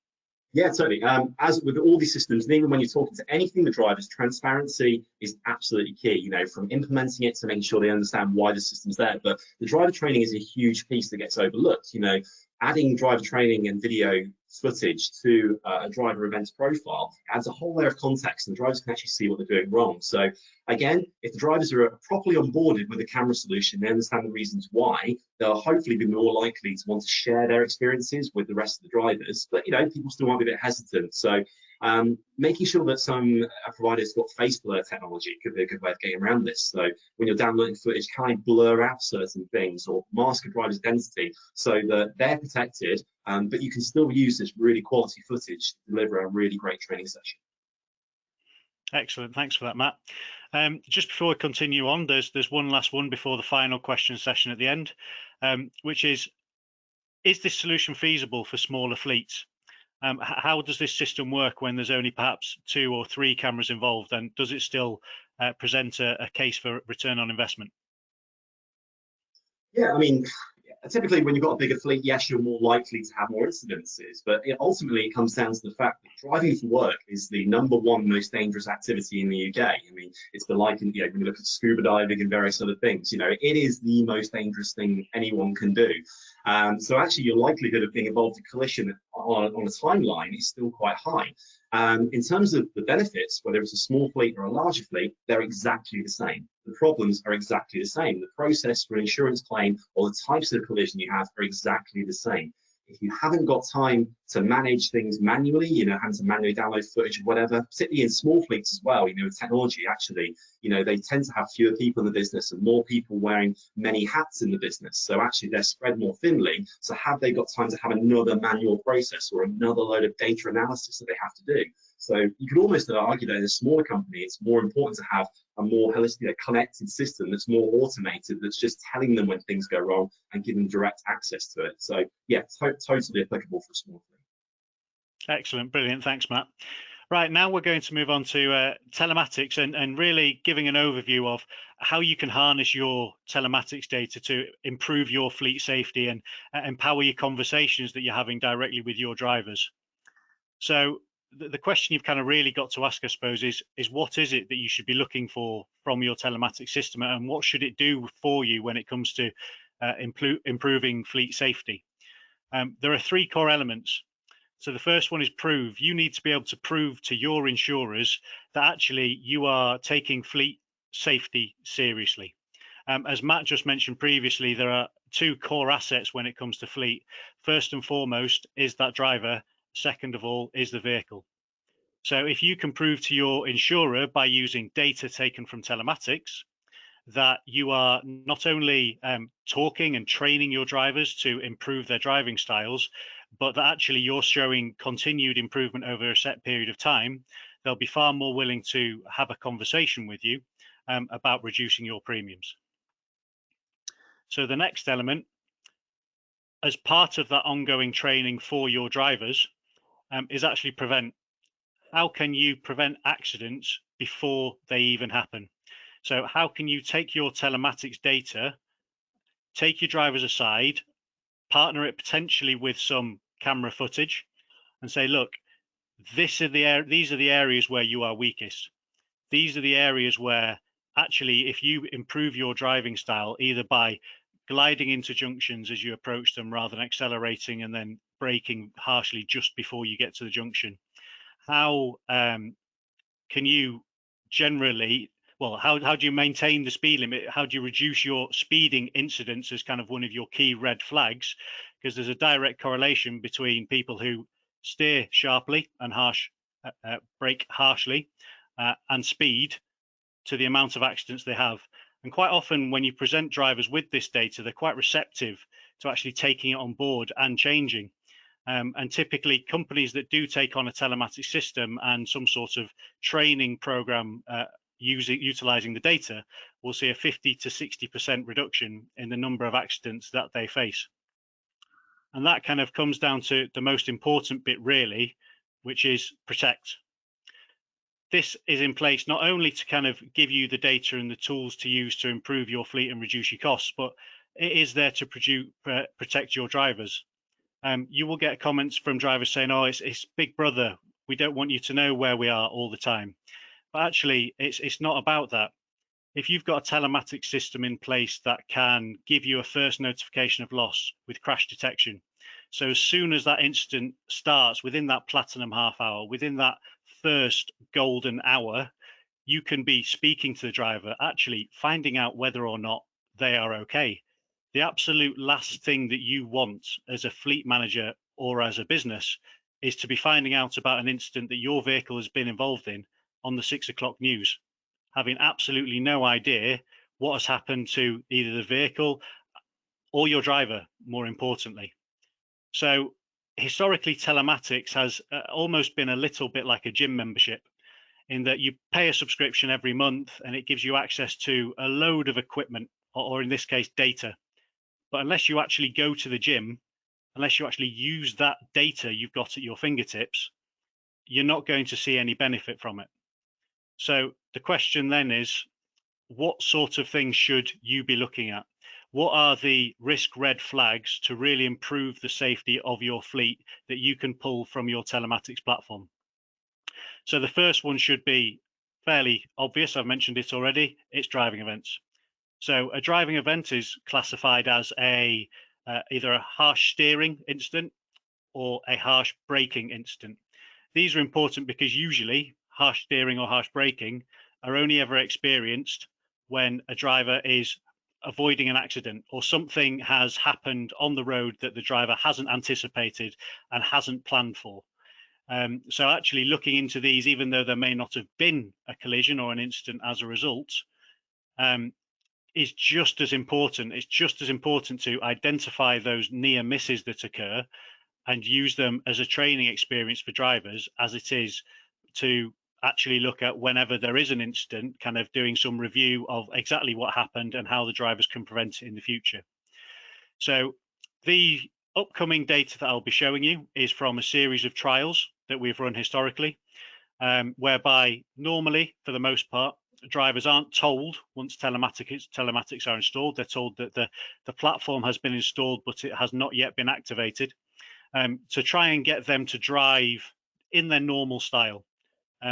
Yeah, totally. As with all these systems, and even when you're talking to anything with drivers, transparency is absolutely key, you know, from implementing it to making sure they understand why the system's there. But the driver training is a huge piece that gets overlooked. You know, adding driver training and video footage to a driver event's profile adds a whole layer of context, and the drivers can actually see what they're doing wrong. So again, if the drivers are properly onboarded with the camera solution, they understand the reasons why, they'll hopefully be more likely to want to share their experiences with the rest of the drivers. But you know, people still might be a bit hesitant. So making sure that some providers got face blur technology could be a good way of getting around this. So when you're downloading footage, can I blur out certain things or mask a driver's identity so that they're protected, but you can still use this really quality footage to deliver a really great training session. Excellent, thanks for that, Matt. Just before we continue on, there's one last one before the final question session at the end, which is this solution feasible for smaller fleets? How does this system work when there's only perhaps 2 or 3 cameras involved, and does it still present a case for return on investment? Yeah, I mean, typically when you've got a bigger fleet, yes, you're more likely to have more incidences, but ultimately it comes down to the fact that driving for work is the #1 most dangerous activity in the UK. I mean, it's been like, you know, when you look at scuba diving and various other things, you know, it is the most dangerous thing anyone can do. So actually your likelihood of being involved in collision on a timeline is still quite high. In terms of the benefits, whether it's a small fleet or a larger fleet, they're exactly the same. The problems are exactly the same. The process for an insurance claim or the types of collision you have are exactly the same. If you haven't got time to manage things manually, you know, having to manually download footage or whatever, particularly in small fleets as well, you know, technology actually, you know, they tend to have fewer people in the business and more people wearing many hats in the business. So actually they're spread more thinly. So have they got time to have another manual process or another load of data analysis that they have to do? So you could almost argue that in a smaller company, it's more important to have a more holistic, you know, connected system that's more automated, that's just telling them when things go wrong and giving them direct access to it. So yeah, totally applicable for a small fleet. Excellent, brilliant, thanks, Matt. Right, now we're going to move on to telematics and really giving an overview of how you can harness your telematics data to improve your fleet safety and empower your conversations that you're having directly with your drivers. So the question you've kind of really got to ask, I suppose, is what is it that you should be looking for from your telematics system, and what should it do for you when it comes to improving fleet safety? There are 3 core elements. So the first one is prove. You need to be able to prove to your insurers that actually you are taking fleet safety seriously. As Matt just mentioned previously, there are 2 core assets when it comes to fleet. First and foremost is that driver. Second of all is the vehicle. So if you can prove to your insurer by using data taken from telematics that you are not only talking and training your drivers to improve their driving styles, but that actually you're showing continued improvement over a set period of time, they'll be far more willing to have a conversation with you about reducing your premiums. So the next element, as part of that ongoing training for your drivers, is actually prevent. How can you prevent accidents before they even happen? So how can you take your telematics data, take your drivers aside, partner it potentially with some camera footage and say, look, these are the areas where you are weakest. These are the areas where actually if you improve your driving style, either by gliding into junctions as you approach them rather than accelerating and then braking harshly just before you get to the junction, how can you generally, well, how do you maintain the speed limit? How do you reduce your speeding incidents as kind of one of your key red flags? Because there's a direct correlation between people who steer sharply and brake harshly and speed to the amount of accidents they have. And quite often when you present drivers with this data, they're quite receptive to actually taking it on board and changing. And typically companies that do take on a telematics system and some sort of training program utilizing the data will see a 50 to 60% reduction in the number of accidents that they face. And that kind of comes down to the most important bit really, which is protect. this is in place not only to kind of give you the data and the tools to use to improve your fleet and reduce your costs, but it is there to protect your drivers. You will get comments from drivers saying, oh, it's Big Brother. We don't want you to know where we are all the time. But actually, it's not about that. If you've got a telematics system in place that can give you a first notification of loss with crash detection, so as soon as that incident starts, within that platinum half hour, within that first golden hour, you can be speaking to the driver, actually finding out whether or not they are okay. The absolute last thing that you want as a fleet manager or as a business is to be finding out about an incident that your vehicle has been involved in on the 6 o'clock news, having absolutely no idea what has happened to either the vehicle or your driver, more importantly. So historically, telematics has almost been a little bit like a gym membership, in that you pay a subscription every month and it gives you access to a load of equipment, or in this case, data. But unless you actually go to the gym, unless you actually use that data you've got at your fingertips, you're not going to see any benefit from it. So the question then is, what sort of things should you be looking at? What are the risk red flags to really improve the safety of your fleet that you can pull from your telematics platform? So the first one should be fairly obvious. I've mentioned it already. It's driving events. So a driving event is classified as either a harsh steering incident or a harsh braking incident. These are important because usually harsh steering or harsh braking are only ever experienced when a driver is avoiding an accident or something has happened on the road that the driver hasn't anticipated and hasn't planned for. So actually looking into these, even though there may not have been a collision or an incident as a result, is just as important. It's just as important to identify those near misses that occur and use them as a training experience for drivers as it is to actually look at whenever there is an incident, kind of doing some review of exactly what happened and how the drivers can prevent it in the future. So the upcoming data that I'll be showing you is from a series of trials that we've run historically, whereby normally, for the most part, drivers aren't told once telematics are installed. They're told that the platform has been installed, but it has not yet been activated, to try and get them to drive in their normal style,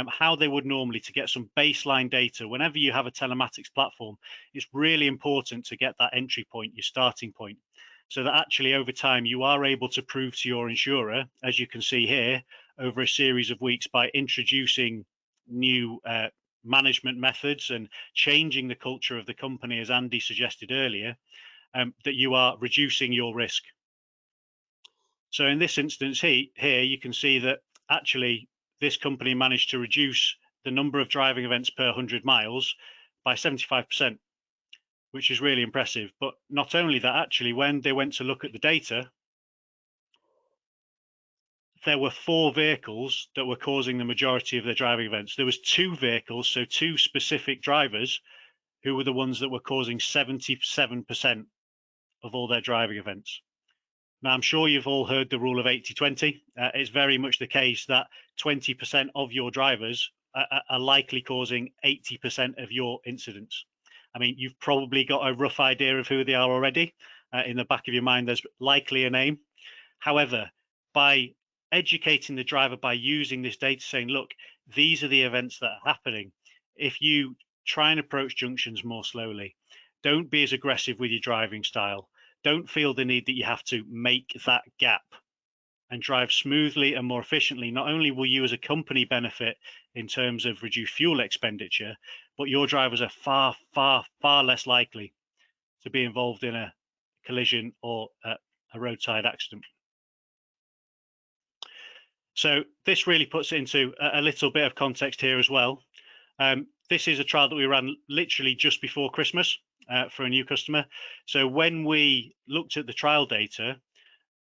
how they would normally, to get some baseline data. Whenever you have a telematics platform, it's really important to get that entry point, your starting point, so that actually over time you are able to prove to your insurer, as you can see here, over a series of weeks, by introducing new management methods and changing the culture of the company, as Andy suggested earlier, that you are reducing your risk. So in this instance here, you can see that actually this company managed to reduce the number of driving events per 100 miles by 75%, which is really impressive. But not only that, actually, when they went to look at the data, there were 4 vehicles that were causing the majority of their driving events. There was 2 vehicles, so 2 specific drivers, who were the ones that were causing 77% of all their driving events. Now, I'm sure you've all heard the rule of 80-20. It's very much the case that 20% of your drivers are likely causing 80% of your incidents. I mean, you've probably got a rough idea of who they are already. In the back of your mind, there's likely a name. However, by educating the driver, by using this data, saying, look, these are the events that are happening. If you try and approach junctions more slowly, don't be as aggressive with your driving style. Don't feel the need that you have to make that gap, and drive smoothly and more efficiently. Not only will you as a company benefit in terms of reduced fuel expenditure, but your drivers are far, far, far less likely to be involved in a collision or a roadside accident. So this really puts it into a little bit of context here as well. This is a trial that we ran literally just before Christmas for a new customer. So when we looked at the trial data,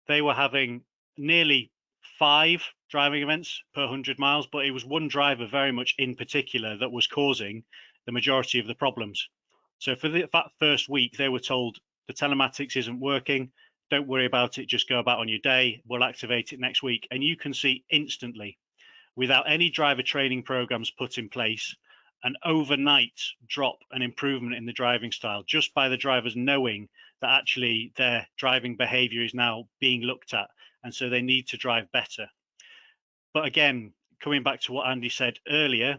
they were having nearly 5 driving events per 100 miles, but it was one driver very much in particular that was causing the majority of the problems. So for that first week, they were told the telematics isn't working. Don't worry about it. Just go about on your day. We'll activate it next week. And you can see instantly without any driver training programs put in place, an overnight drop and improvement in the driving style just by the drivers knowing that actually their driving behavior is now being looked at, and so they need to drive better. But again, coming back to what Andy said earlier,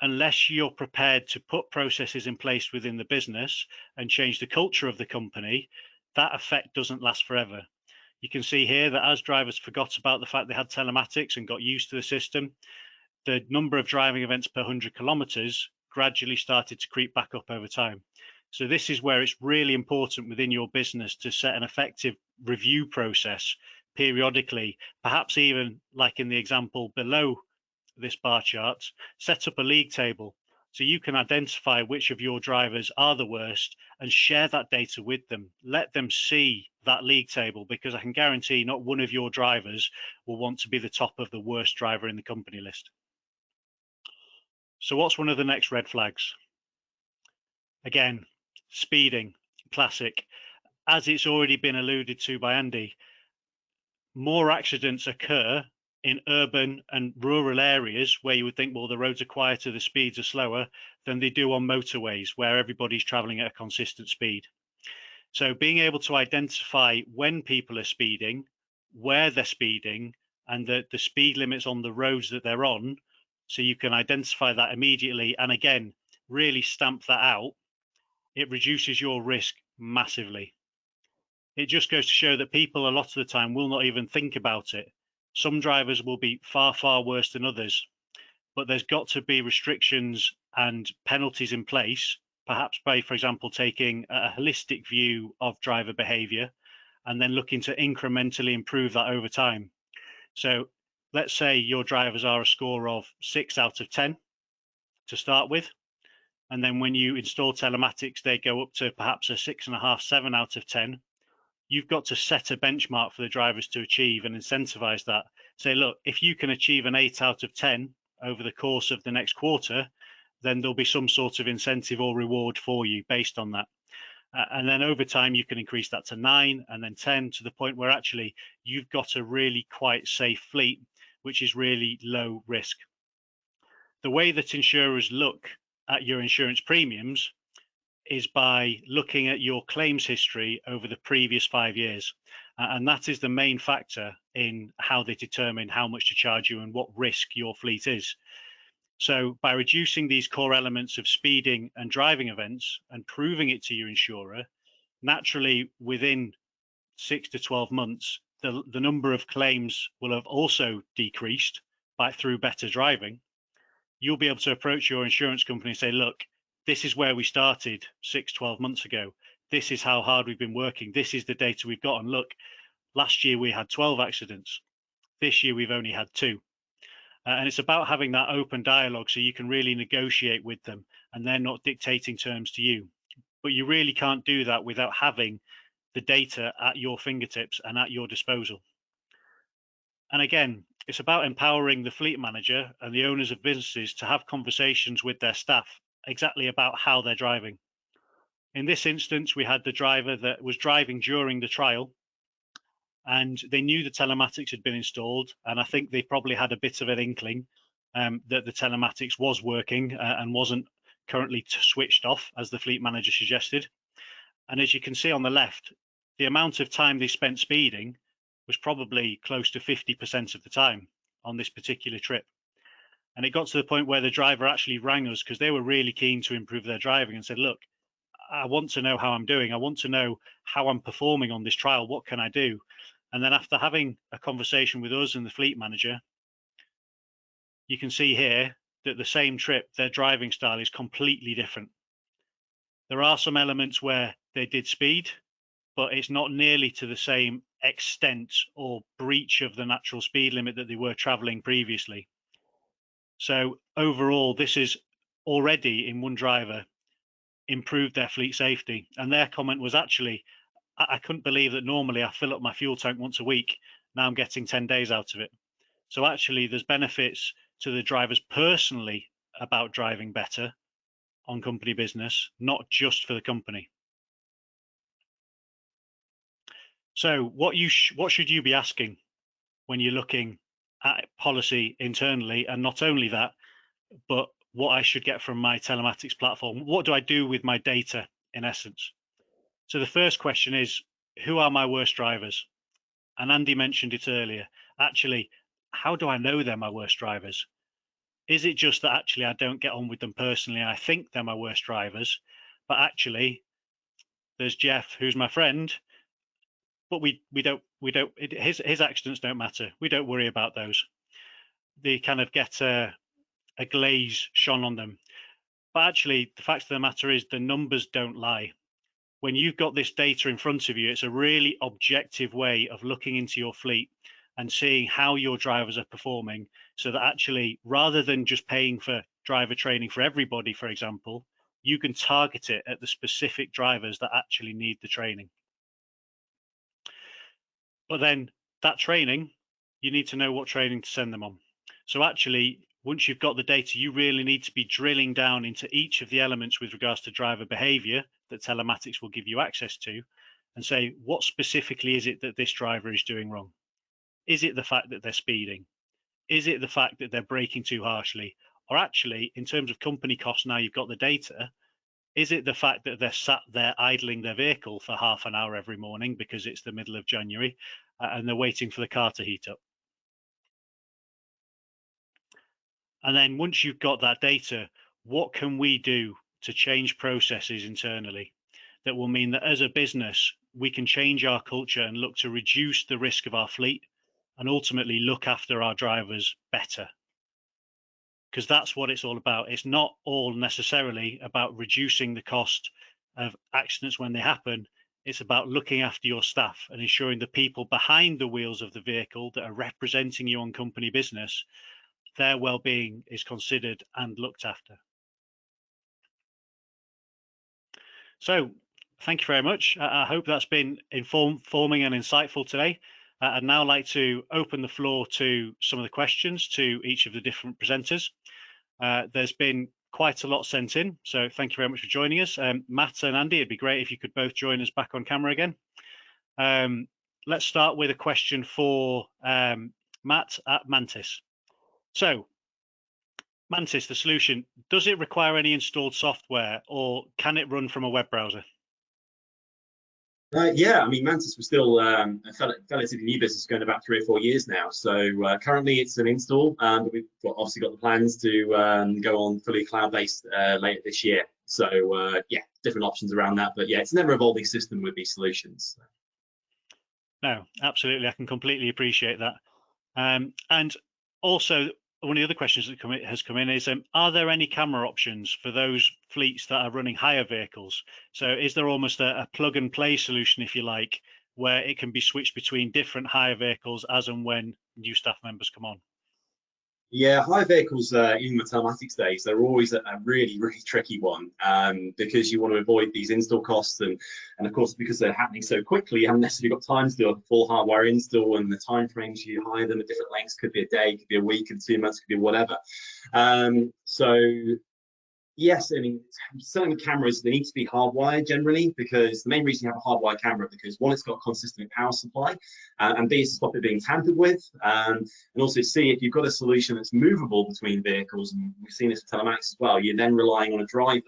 unless you're prepared to put processes in place within the business and change the culture of the company, that effect doesn't last forever. You can see here that as drivers forgot about the fact they had telematics and got used to the system, the number of driving events per 100 kilometers gradually started to creep back up over time. So this is where it's really important within your business to set an effective review process periodically, perhaps even like in the example below this bar chart, set up a league table so you can identify which of your drivers are the worst and share that data with them. Let them see that league table, because I can guarantee not one of your drivers will want to be the top of the worst driver in the company list. So what's one of the next red flags? Again, speeding, classic. As it's already been alluded to by Andy, more accidents occur in urban and rural areas where you would think, well, the roads are quieter, the speeds are slower, than they do on motorways where everybody's traveling at a consistent speed. So being able to identify when people are speeding, where they're speeding, and the speed limits on the roads that they're on, so you can identify that immediately and again, really stamp that out, it reduces your risk massively. It just goes to show that people a lot of the time will not even think about it. Some drivers will be far, far worse than others, but there's got to be restrictions and penalties in place, perhaps by, for example, taking a holistic view of driver behavior and then looking to incrementally improve that over time. So let's say your drivers are a score of 6 out of 10 to start with. And then when you install telematics, they go up to perhaps a 6.5, 7 out of 10. You've got to set a benchmark for the drivers to achieve and incentivize that. Say, look, if you can achieve an 8 out of 10 over the course of the next quarter, then there'll be some sort of incentive or reward for you based on that. And then over time, you can increase that to 9 and then 10 to the point where actually you've got a really quite safe fleet, which is really low risk. The way that insurers look at your insurance premiums is by looking at your claims history over the previous 5 years. And that is the main factor in how they determine how much to charge you and what risk your fleet is. So by reducing these core elements of speeding and driving events and proving it to your insurer, naturally within 6 to 12 months, the number of claims will have also decreased through better driving. You'll be able to approach your insurance company and say, look, this is where we started 6, 12 months ago. This is how hard we've been working. This is the data we've got. And look, last year we had 12 accidents. This year we've only had 2. And it's about having that open dialogue so you can really negotiate with them and they're not dictating terms to you. But you really can't do that without having the data at your fingertips and at your disposal. And again, it's about empowering the fleet manager and the owners of businesses to have conversations with their staff exactly about how they're driving. In this instance, we had the driver that was driving during the trial and they knew the telematics had been installed. And I think they probably had a bit of an inkling that the telematics was working and wasn't currently switched off, as the fleet manager suggested. And as you can see on the left, the amount of time they spent speeding was probably close to 50% of the time on this particular trip. And it got to the point where the driver actually rang us because they were really keen to improve their driving and said, look, I want to know how I'm doing. I want to know how I'm performing on this trial. What can I do? And then after having a conversation with us and the fleet manager, you can see here that the same trip, their driving style is completely different. There are some elements where they did speed, but it's not nearly to the same extent or breach of the natural speed limit that they were traveling previously. So overall, this is already in one driver improved their fleet safety. And their comment was actually, I couldn't believe that normally I fill up my fuel tank once a week. Now I'm getting 10 days out of it. So actually there's benefits to the drivers personally about driving better on company business, not just for the company. So what should you be asking when you're looking policy internally, and not only that, but what I should get from my telematics platform. What do I do with my data, in essence? So the first question is, who are my worst drivers? And Andy mentioned it earlier. Actually, how do I know they're my worst drivers? Is it just that actually I don't get on with them personally and I think they're my worst drivers, but actually there's Jeff, who's my friend, but his accidents don't matter. We don't worry about those. They kind of get a glaze shone on them. But actually, the fact of the matter is the numbers don't lie. When you've got this data in front of you, it's a really objective way of looking into your fleet and seeing how your drivers are performing, so that actually, rather than just paying for driver training for everybody, for example, you can target it at the specific drivers that actually need the training. But then that training, you need to know what training to send them on. So actually, once you've got the data, you really need to be drilling down into each of the elements with regards to driver behavior that telematics will give you access to, and say, what specifically is it that this driver is doing wrong? Is it the fact that they're speeding? Is it the fact that they're braking too harshly? Or actually, in terms of company costs, now you've got the data, is it the fact that they're sat there idling their vehicle for half an hour every morning because it's the middle of January and they're waiting for the car to heat up? And then once you've got that data, what can we do to change processes internally that will mean that as a business, we can change our culture and look to reduce the risk of our fleet and ultimately look after our drivers better? Because that's what it's all about. It's not all necessarily about reducing the cost of accidents when they happen. It's about looking after your staff and ensuring the people behind the wheels of the vehicle that are representing you on company business, their well-being is considered and looked after. So thank you very much. I hope that's been informing and insightful today. I'd now like to open the floor to some of the questions to each of the different presenters. There's been quite a lot sent in, so thank you very much for joining us. Matt and Andy, it'd be great if you could both join us back on camera again. Let's start with a question for Matt at Mantis. So, Mantis, the solution, does it require any installed software, or can it run from a web browser? Yeah, I mean, Mantis was still a relatively new business, going about 3 or 4 years now. So currently it's an install, but we've obviously got the plans to go on fully cloud-based later this year. So yeah, different options around that. But yeah, it's an ever-evolving system with these solutions. No, absolutely. I can completely appreciate that. And also, one of the other questions that has come in is, are there any camera options for those fleets that are running higher vehicles? So is there almost a plug and play solution, if you like, where it can be switched between different higher vehicles as and when new staff members come on? Yeah, high vehicles, even the telematics days, they're always a really, really tricky one, because you want to avoid these install costs, and of course, because they're happening so quickly, you haven't necessarily got time to do a full hardware install, and the time frames you hire them at different lengths could be a day, could be a week, and 2 months, could be whatever. So yes, I mean, certain cameras, they need to be hardwired generally, because the main reason you have a hardwired camera, because one, it's got consistent power supply, and B, it's to stop it being tampered with, and also C, if you've got a solution that's movable between vehicles, and we've seen this with telematics as well, you're then relying on a driver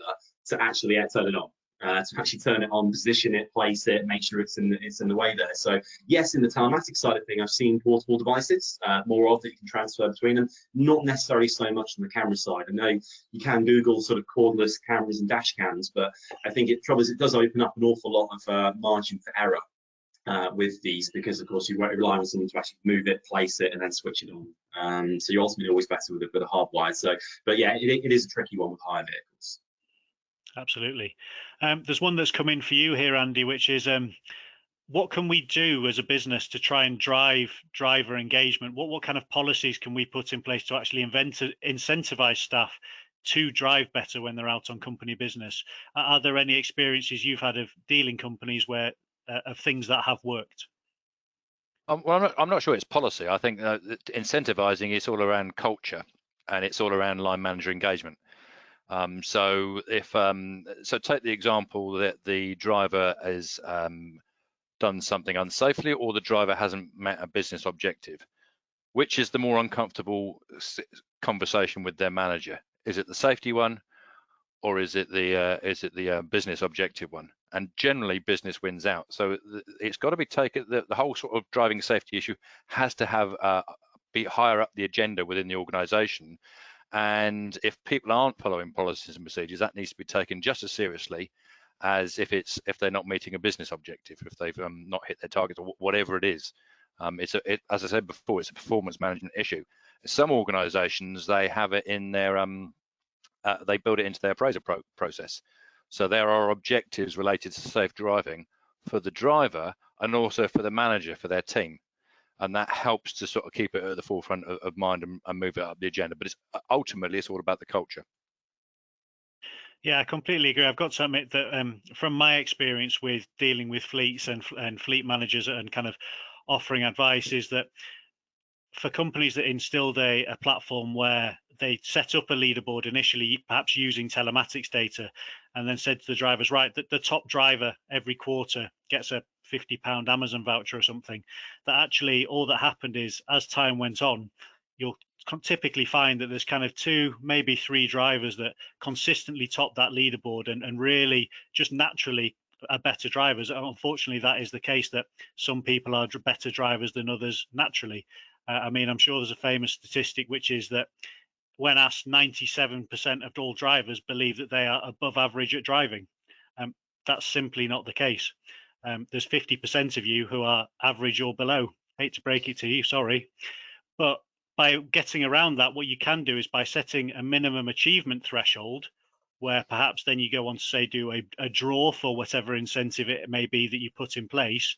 to actually turn it on. To actually turn it on, position it, place it, make sure it's in the way there. So yes, in the telematics side of things, I've seen portable devices more of that you can transfer between them. Not necessarily so much on the camera side. I know you can Google sort of cordless cameras and dash cams, but I think it does open up an awful lot of margin for error with these, because of course you won't rely on someone to actually move it, place it, and then switch it on. So you're ultimately always better with a hardwire. So, but yeah, it is a tricky one with higher vehicles. Absolutely. There's one that's come in for you here, Andy, which is, what can we do as a business to try and drive driver engagement? What kind of policies can we put in place to actually incentivize staff to drive better when they're out on company business? Are there any experiences you've had of dealing companies where of things that have worked? Well, I'm not sure it's policy. I think incentivizing is all around culture, and it's all around line manager engagement. So take the example that the driver has done something unsafely, or the driver hasn't met a business objective. which is the more uncomfortable conversation with their manager? Is it the safety one, or is it the business objective one? And generally, business wins out. So it's got to be taken. The whole sort of driving safety issue has to have be higher up the agenda within the organisation. And if people aren't following policies and procedures, that needs to be taken just as seriously as if they're not meeting a business objective, if they've not hit their targets or whatever it is. As I said before, it's a performance management issue. Some organisations, they have it in their they build it into their appraisal process. So there are objectives related to safe driving for the driver and also for the manager, for their team. And that helps to sort of keep it at the forefront of mind and move it up the agenda. But ultimately, it's all about the culture. Yeah, I completely agree. I've got to admit that from my experience with dealing with fleets and fleet managers and kind of offering advice, is that for companies that instilled a platform where they set up a leaderboard initially, perhaps using telematics data, and then said to the drivers, right, that the top driver every quarter gets a £50 Amazon voucher or something, that actually all that happened is, as time went on, you'll typically find that there's kind of 2, maybe 3 drivers that consistently top that leaderboard and really just naturally are better drivers. Unfortunately, that is the case, that some people are better drivers than others naturally. I mean, I'm sure there's a famous statistic, which is that when asked, 97% of all drivers believe that they are above average at driving. That's simply not the case. There's 50% of you who are average or below. Hate to break it to you, sorry. But by getting around that, what you can do is by setting a minimum achievement threshold, where perhaps then you go on to say do a draw for whatever incentive it may be that you put in place.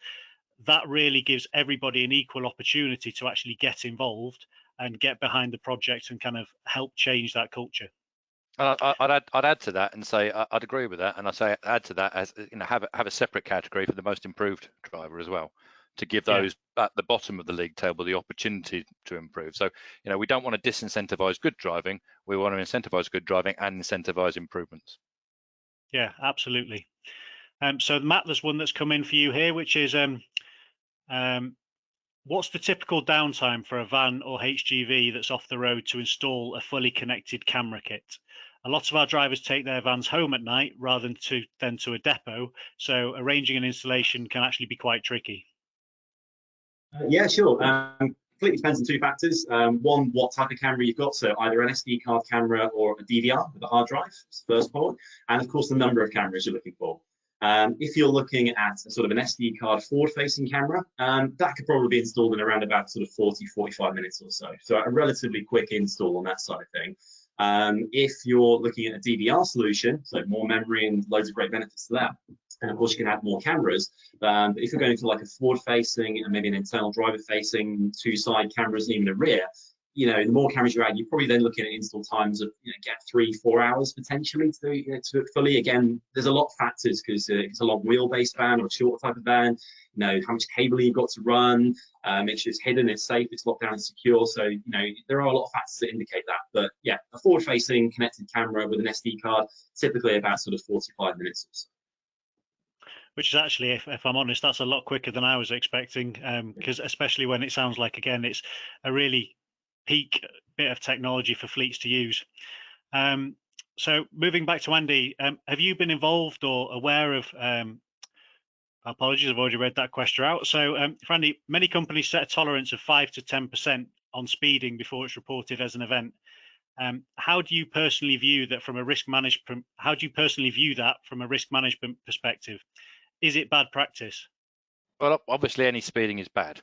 That really gives everybody an equal opportunity to actually get involved and get behind the project and kind of help change that culture. I'd add to that and say I'd agree with that, and I'd add to that as have a separate category for the most improved driver as well, to give those at the bottom of the league table the opportunity to improve. So we don't want to disincentivize good driving. We want to incentivize good driving and incentivize improvements. Yeah, absolutely. So Matt, there's one that's come in for you here, which is what's the typical downtime for a van or HGV that's off the road to install a fully connected camera kit? A lot of our drivers take their vans home at night rather than to a depot, so arranging an installation can actually be quite tricky. Yeah, sure. Completely depends on 2 factors. One, what type of camera you've got, so either an SD card camera or a DVR with a hard drive, that's the first point, and of course the number of cameras you're looking for. If you're looking at a sort of an SD card forward-facing camera, that could probably be installed in around about sort of 40-45 minutes or so. So a relatively quick install on that side of thing. If you're looking at a DVR solution, so more memory and loads of great benefits to that, and of course you can add more cameras. But if you're going for like a forward-facing and maybe an internal driver-facing, 2 side cameras and even a rear, the more cameras you add, you're probably then looking at install times of get 3-4 hours potentially to do it fully. Again, there's a lot of factors because it's a long wheelbase van or a short type of van. How much cabling you've got to run, make sure it's hidden, it's safe, it's locked down and secure. So there are a lot of factors that indicate that. But yeah, a forward-facing connected camera with an SD card, typically about sort of 45 minutes or so. Which is actually, if I'm honest, that's a lot quicker than I was expecting, because especially when it sounds like, again, it's a really peak bit of technology for fleets to use. So moving back to Andy, have you been involved or aware of, apologies, I've already read that question out. So for Andy, many companies set a tolerance of 5 to 10% on speeding before it's reported as an event. How do you personally view that from a risk management? How do you personally view that from a risk management perspective? Is it bad practice? Well, obviously any speeding is bad.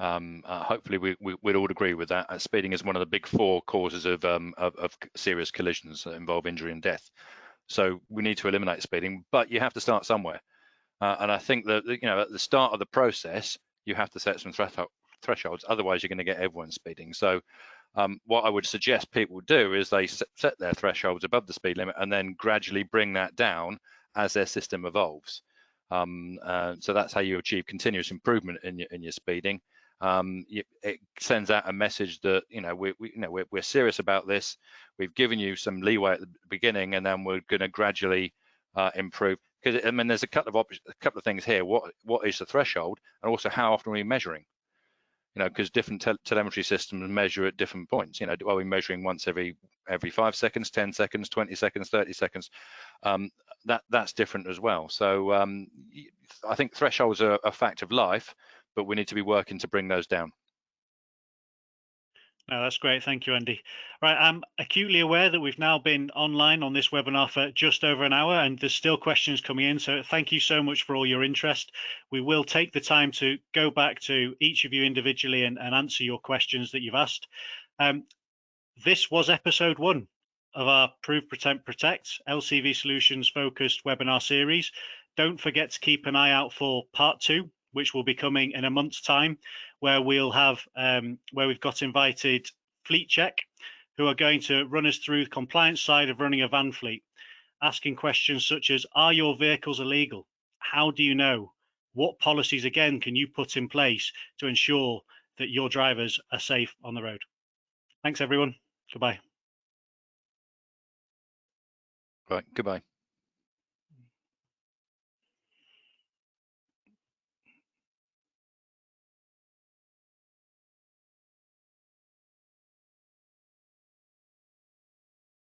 Hopefully we'd all agree with that. Speeding is one of the big 4 causes of serious collisions that involve injury and death. So we need to eliminate speeding, but you have to start somewhere. And I think that at the start of the process, you have to set some thresholds. Otherwise, you're going to get everyone speeding. So what I would suggest people do is they set their thresholds above the speed limit and then gradually bring that down as their system evolves. So that's how you achieve continuous improvement in your speeding. It sends out a message that we're serious about this. We've given you some leeway at the beginning, and then we're going to gradually improve. Because there's a couple of things here. What is the threshold, and also how often are we measuring? you know, because different telemetry systems measure at different points. You know, are we measuring once every 5 seconds, 10 seconds, 20 seconds, 30 seconds? That's different as well. So I think thresholds are a fact of life, but we need to be working to bring those down. No, that's great. Thank you, Andy. Right, I'm acutely aware that we've now been online on this webinar for just over an hour, and there's still questions coming in. So thank you so much for all your interest. We will take the time to go back to each of you individually and answer your questions that you've asked. This was episode 1 of our Prove, Pretend, Protect LCV Solutions focused webinar series. Don't forget to keep an eye out for part 2, which will be coming in a month's time, where we'll have where we've got invited Fleet Check, who are going to run us through the compliance side of running a van fleet, asking questions such as, are your vehicles illegal? How do you know? What policies, again, can you put in place to ensure that your drivers are safe on the road? Thanks, everyone. Goodbye. Right, goodbye.